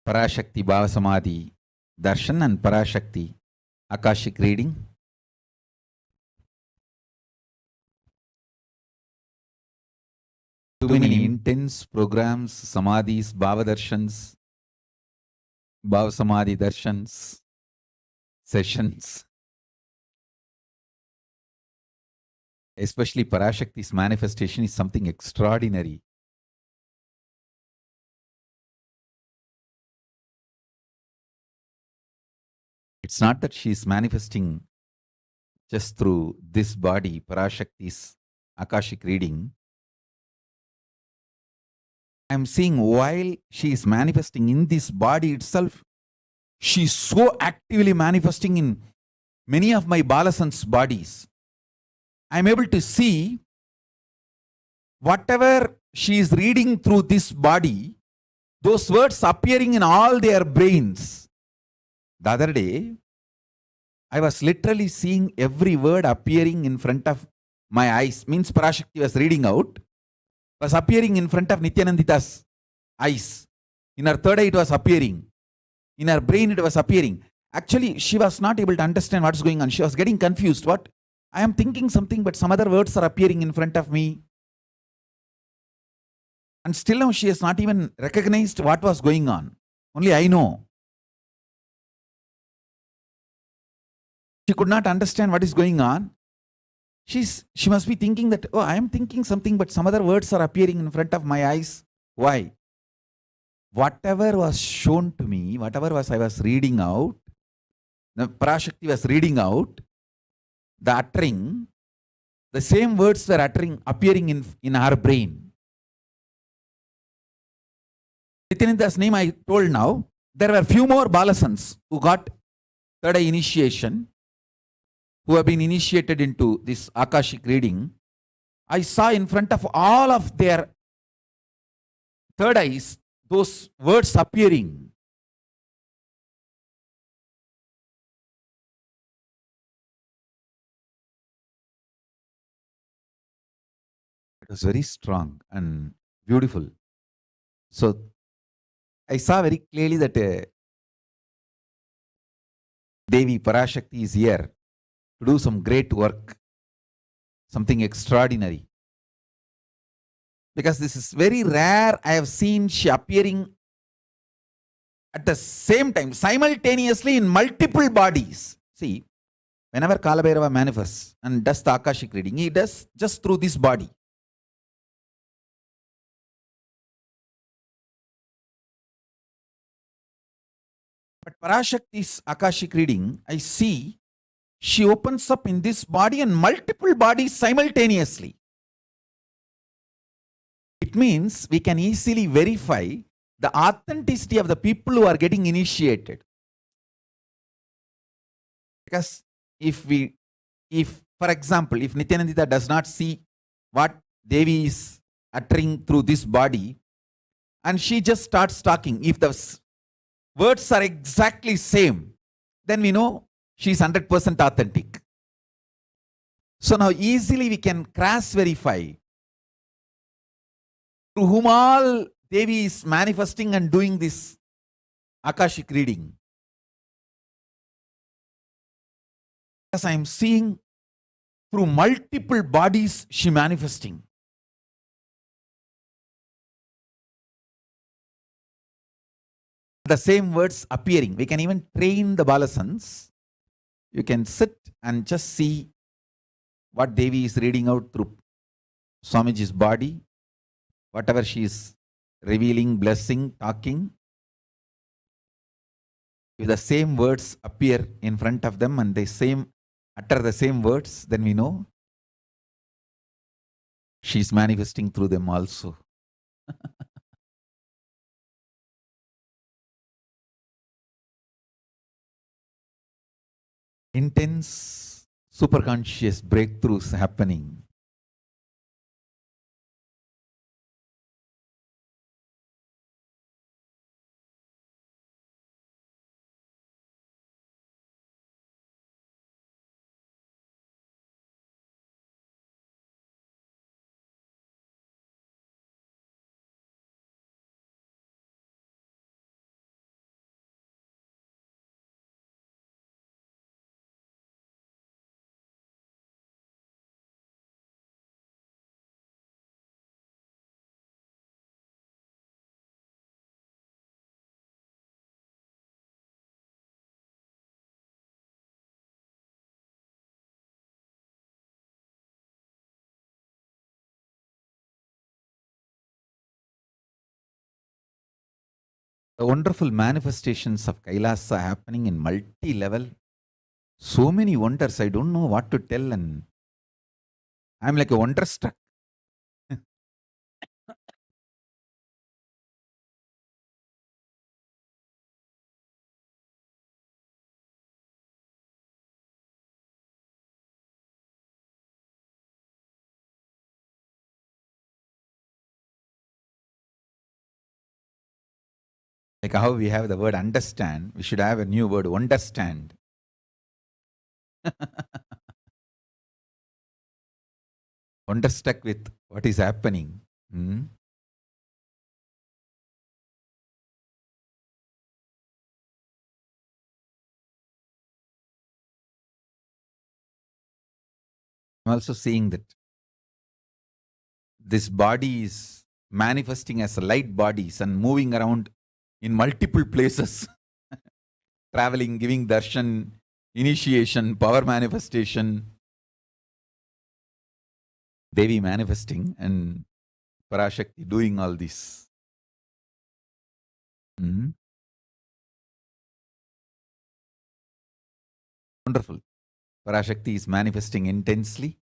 ParaShakti Bhava Samadhi Darshan and ParaShakti Akashic reading. Too many intense programs, Samadhis, Bhava Darshans, Bhava Samadhi Darshans, sessions. Especially ParaShakti's manifestation is something extraordinary. It's not that she is manifesting just through this body, ParaShakti's Akashic reading. I'm seeing while she is manifesting in this body itself, she is so actively manifesting in many of my Balasans' bodies. I'm able to see whatever she is reading through this body, those words appearing in all their brains. The other day, I was literally seeing every word appearing in front of my eyes. Means ParaShakti was reading out, was appearing in front of Nityananda's eyes. In her third eye, it was appearing. In her brain, it was appearing. Actually, she was not able to understand what's going on. She was getting confused. What? I am thinking something, but some other words are appearing in front of me. And still now she has not even recognized what was going on. Only I know. She could not understand what is going on. She must be thinking that, oh, I am thinking something, but some other words are appearing in front of my eyes. Why? Whatever was shown to me, whatever I was reading out, the ParaShakti was reading out, the uttering, the same words were appearing in her brain. Nityananda's name I told now. There were few more Balasans who got third eye initiation, who have been initiated into this Akashic reading. I saw in front of all of their third eyes, those words appearing. It was very strong and beautiful. So I saw very clearly that Devi ParaShakti is here to do some great work, something extraordinary. Because this is very rare. I have seen she appearing at the same time, simultaneously in multiple bodies. See, whenever Kalabhairava manifests and does the Akashic reading, he does just through this body. But ParaShakti's Akashic reading, I see she opens up in this body and multiple bodies simultaneously. It means we can easily verify the authenticity of the people who are getting initiated. Because if, for example, if Nityananda does not see what Devi is uttering through this body, and she just starts talking, if the words are exactly same, then we know she is 100% authentic. So now easily we can cross verify through whom all Devi is manifesting and doing this Akashic reading. As I am seeing through multiple bodies she manifesting. The same words appearing. We can even train the Balasans. You can sit and just see what Devi is reading out through Swamiji's body, whatever she is revealing, blessing, talking. If the same words appear in front of them and they utter the same words, then we know she is manifesting through them also. Intense superconscious breakthroughs happening. The wonderful manifestations of Kailasa happening in multi-level. So many wonders, I don't know what to tell, and I'm like a wonderstruck. Like how we have the word understand, we should have a new word, understand. Wonderstruck with what is happening. I'm also seeing that this body is manifesting as light bodies and moving around in multiple places, traveling, giving darshan, initiation, power manifestation, Devi manifesting, and ParaShakti doing all this. Wonderful. ParaShakti is manifesting intensely,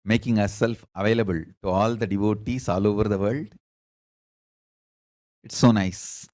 making herself available to all the devotees all over the world. It's so nice.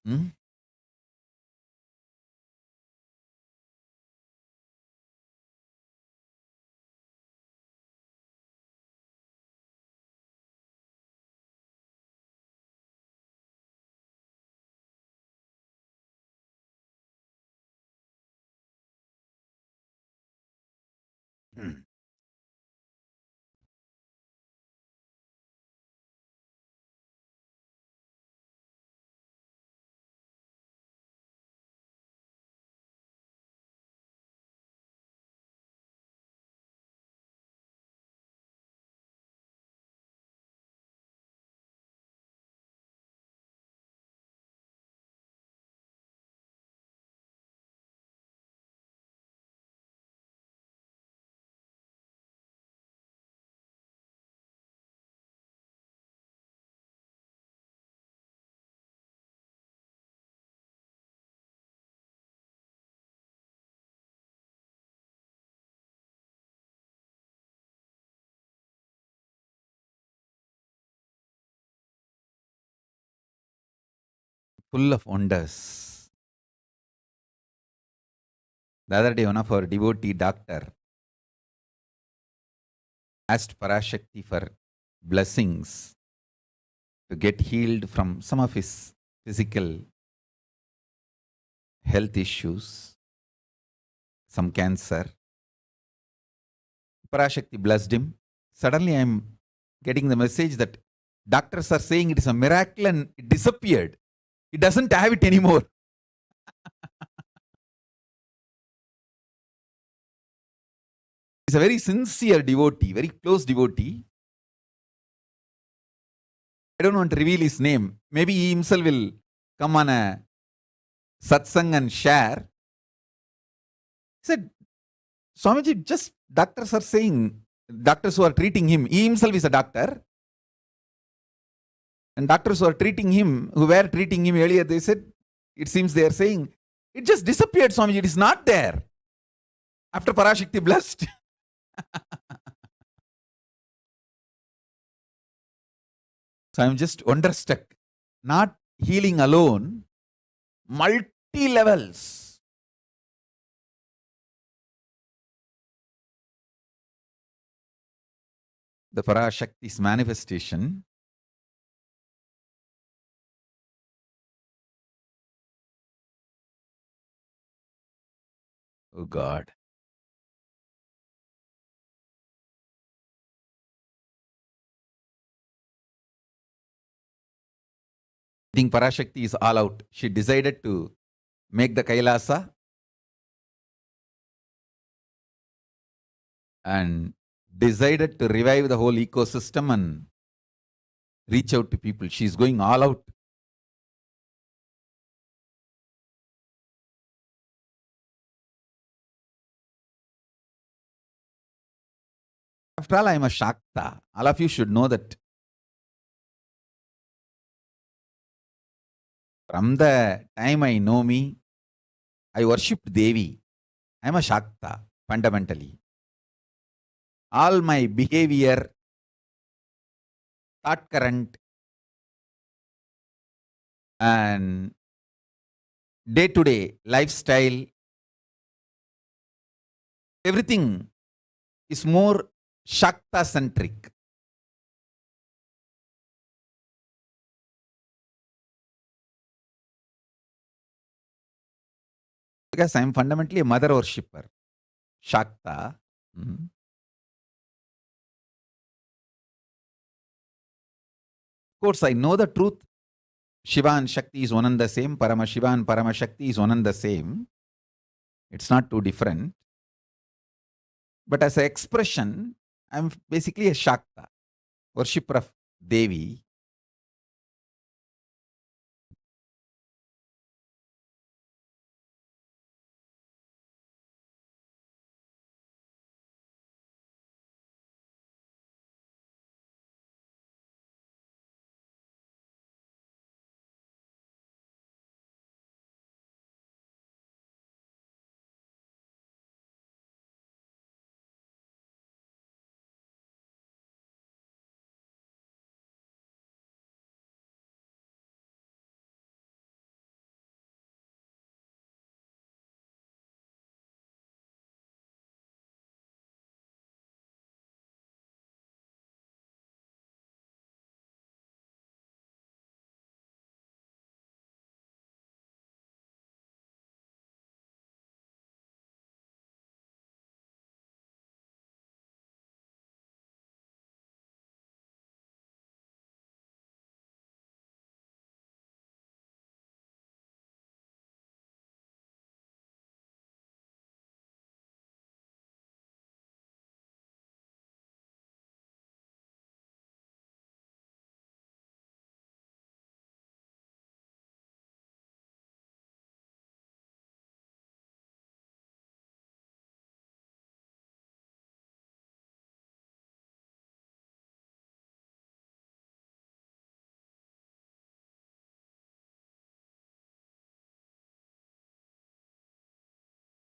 Full of wonders. The other day, one of our devotee doctor asked ParaShakti for blessings to get healed from some of his physical health issues, some cancer. ParaShakti blessed him. Suddenly, I am getting the message that doctors are saying it is a miracle and it disappeared. He doesn't have it anymore. He's a very sincere devotee, very close devotee. I don't want to reveal his name. Maybe he himself will come on a satsang and share. He said, Swamiji, just doctors are saying, doctors who are treating him, he himself is a doctor. And doctors who are treating him, who were treating him earlier, they said, it seems they are saying, it just disappeared, Swamiji, it is not there. After ParaShakti blessed. So I'm just wonderstruck. Not healing alone, multi-levels. The ParaShakti's manifestation oh God. I think ParaShakti is all out. She decided to make the Kailasa and decided to revive the whole ecosystem and reach out to people. She's going all out. After all, I am a Shakta. All of you should know that. From the time I know me, I worshipped Devi. I am a Shakta, fundamentally. All my behavior, thought current, and day-to-day lifestyle, everything is more Shakta-centric. because I am fundamentally a mother worshipper. Shakta. Of course, I know the truth. Shiva and Shakti is one and the same. Paramashiva and Paramashakti is one and the same. It's not too different. But as an expression, I'm basically a Shakta, worshipper of Devi.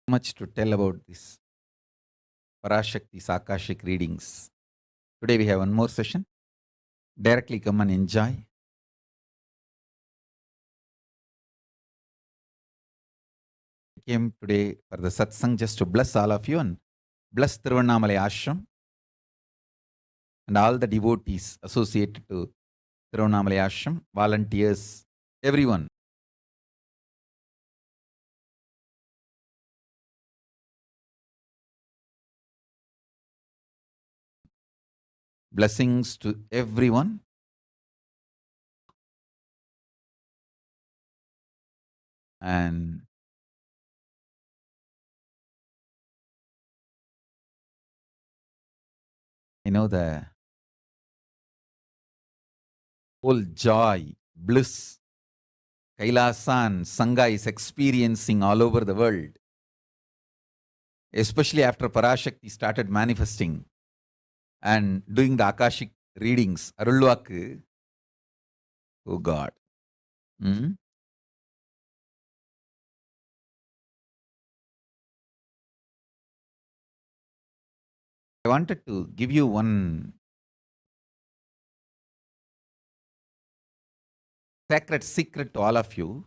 Much to tell about this ParaShakti's Akashic readings. Today we have one more session. Directly come and enjoy. I came today for the satsang just to bless all of you and bless Tiruvannamalai Ashram and all the devotees associated to Tiruvannamalai Ashram, volunteers, everyone. Blessings to everyone. And the whole joy, bliss, Kailasa and Sangha is experiencing all over the world. Especially after ParaShakti started manifesting and doing the Akashic readings, Arulvaku. Oh God. I wanted to give you one sacred secret to all of you.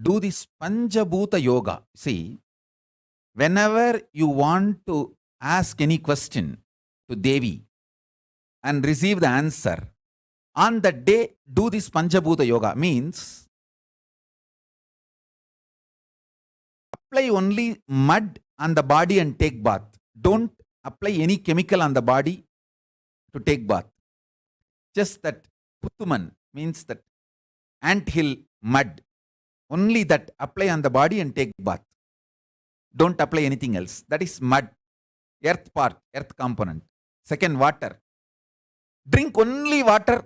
Do this Panchabhuta Yoga. See, whenever you want to ask any question to Devi and receive the answer, on the day do this Panchabhuta Yoga. Means apply only mud on the body and take bath. Don't apply any chemical on the body to take bath. Just that Puttuman means that anthill mud. Only that apply on the body and take bath. Don't apply anything else. That is mud. Earth part, earth component. Second, water. Drink only water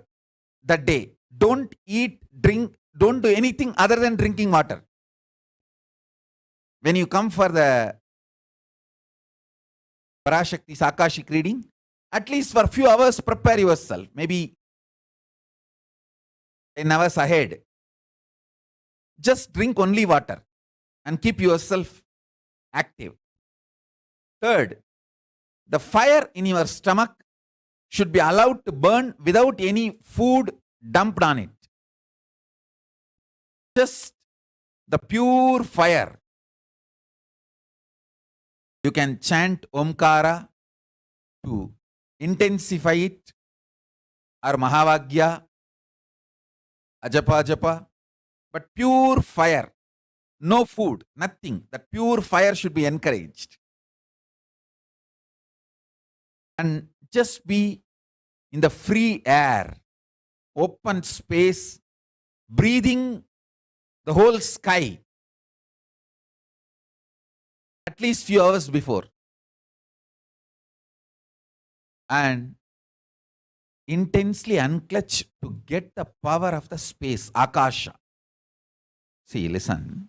that day. Don't eat, drink, don't do anything other than drinking water. When you come for the ParaShakti's Akashic reading, at least for a few hours prepare yourself. Maybe 10 hours ahead. Just drink only water and keep yourself active. Third, the fire in your stomach should be allowed to burn without any food dumped on it. Just the pure fire. You can chant Omkara to intensify it, or Mahavagya, Ajapa Japa, but pure fire, no food, nothing. That pure fire should be encouraged. And just be in the free air, open space, breathing the whole sky at least few hours before. And intensely unclutch to get the power of the space, Akasha. See, listen.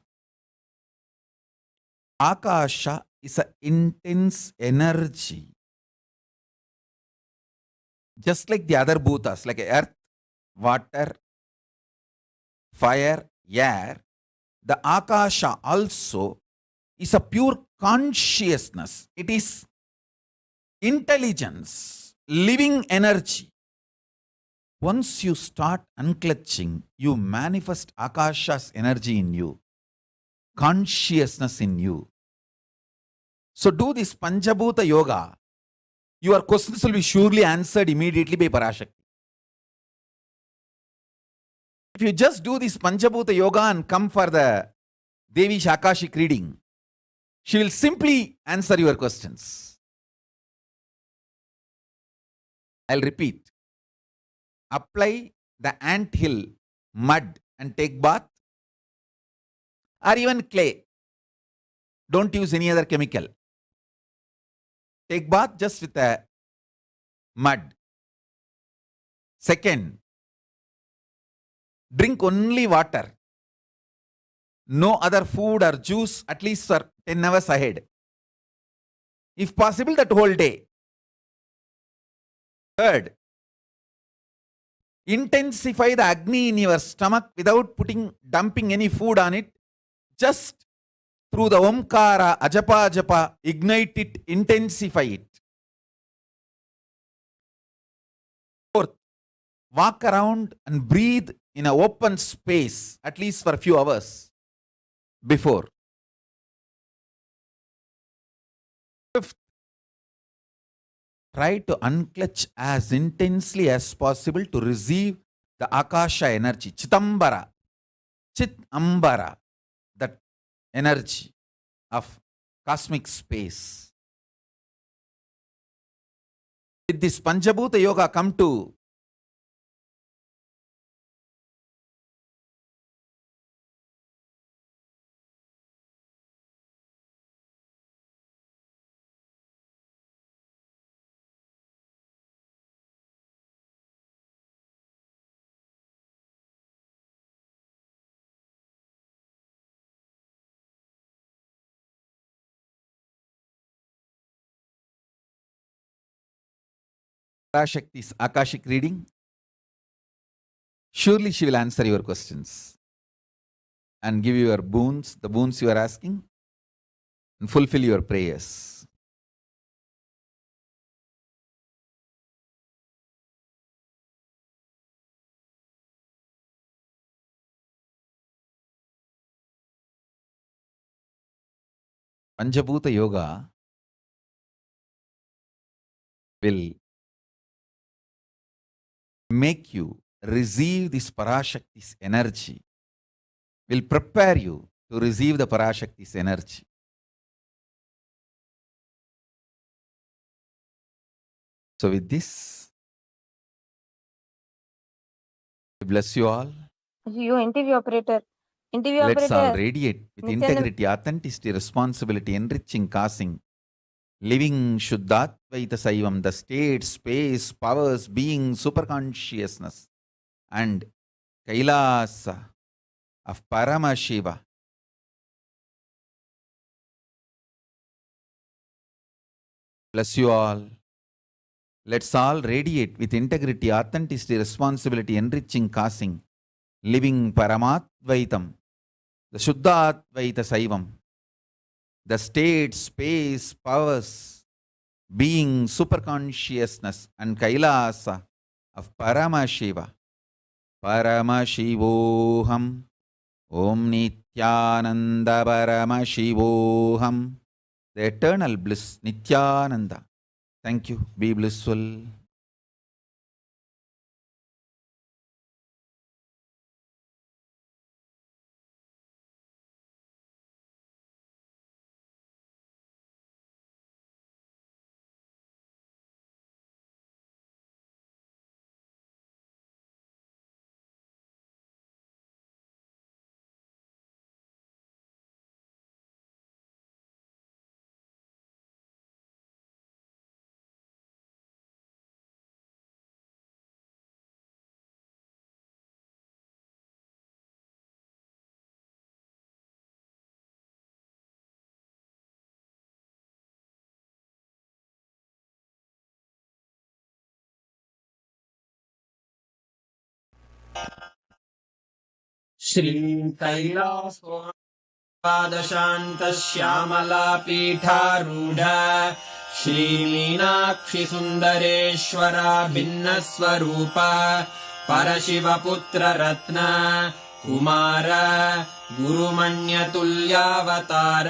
Akasha is an intense energy. Just like the other bhutas, like earth, water, fire, air, the Akasha also is a pure consciousness. It is intelligence, living energy. Once you start unclutching, you manifest Akasha's energy in you, consciousness in you. So do this Panchabhuta Yoga. Your questions will be surely answered immediately by Parashakti. If you just do this Panchabhuta Yoga and come for the Devi's Akashic reading, she will simply answer your questions. I'll repeat. Apply the ant hill mud and take bath, or even clay. Don't use any other chemical. Take bath just with the mud. Second, drink only water. No other food or juice at least for 10 hours ahead. If possible, that whole day. Third, intensify the Agni in your stomach without dumping any food on it. Just through the Omkara, Ajapa, Japa, ignite it, intensify it. Fourth, walk around and breathe in an open space at least for a few hours before. Fifth, try to unclutch as intensely as possible to receive the Akasha energy, Chitambara, Chitambara, that energy of cosmic space. With this Panchabhuta Yoga, come to ParaShakti's Akashic reading. Surely she will answer your questions and give you your boons, the boons you are asking, and fulfill your prayers. Panchabhuta Yoga will make you receive this ParaShakti's energy, will prepare you to receive the ParaShakti's energy. So with this, I bless you all. You interview operator. Let's all radiate with integrity, authenticity, responsibility, enriching, causing, living Shuddhatvaita Saivam, the state, space, powers, being, superconsciousness, and Kailasa of Paramashiva. Bless you all. Let's all radiate with integrity, authenticity, responsibility, enriching, causing, living Paramattvaitam, the Shuddhatvaita Saivam, the state, space, powers, being, superconsciousness, and Kailasa of Paramashiva. Paramashivoham. Om Nityananda Paramashivoham. The eternal bliss, Nityananda. Thank you. Be blissful. श्रीकैलासपादशान्तश्यामलापीठारूढ श्रीमीनाक्षि सुन्दरेश्वरा भिन्नस्वरूप परशिवपुत्ररत्न Kumar गुरुमण्यतुल्यावतार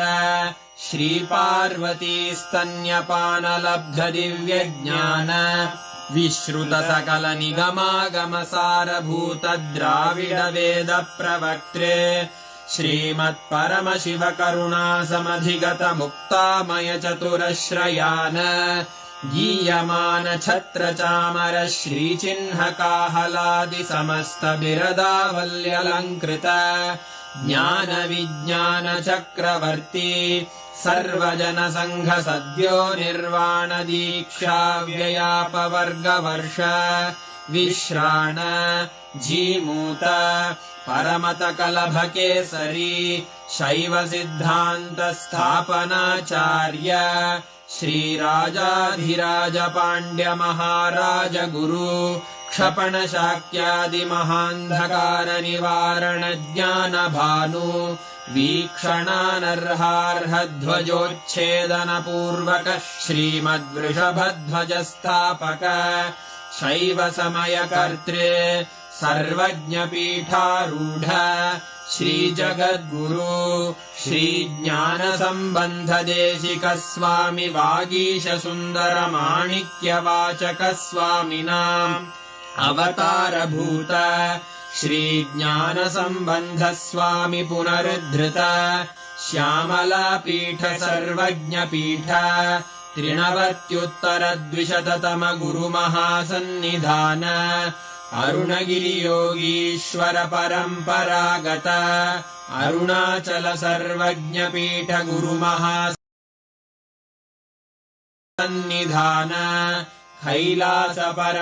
Shri Parvati स्तन्यपानलब्धदिव्यज्ञान विश्रुतसकलनिगमागमसारभूत द्राविडवेद प्रवक्त्रे श्रीमत्परमशिवकरुणासमधिगत मुक्तामय चतुरश्रयान गीयमान छत्रचामर श्रीचिह्नकाहलादि समस्त बिरदावल्यलङ्कृत ज्ञान विज्ञान चक्रवर्ती सर्वजन संघ सद्यो निर्वाण दीक्षा व्ययापवर्गवर्ष विश्राण जीमूत परमत कलभ केसरी शैव सिद्धान्त स्थापनाचार्य श्रीराजाधिराज पाण्ड्य महाराज गुरु क्षपण शाक्यादि महान्धकार निवारण ज्ञान भानु वीक्षणानर्हार्ह ध्वजोच्छेदन पूर्वक श्रीमद्वृषभध्वज स्थापक शैव समय कर्त्रे सर्वज्ञ पीठारूढ श्रीजगद्गुरु श्रीज्ञान संबंध देशिक स्वामी वागीश सुंदर माणिक्य वाचक स्वामिनाम् अवतारभूत श्रीज्ञान संबंध स्वामी पुनरुद्धृत श्यामलापीठ सर्वज्ञ पीठ त्रिनवत्युत्तरद्विशततम गुरुमहासन्निधान अरुणगिरि योगीश्वर परम्परागत अरुणाचल सर्वज्ञ पीठ गुरुमहासन्निधान कैलास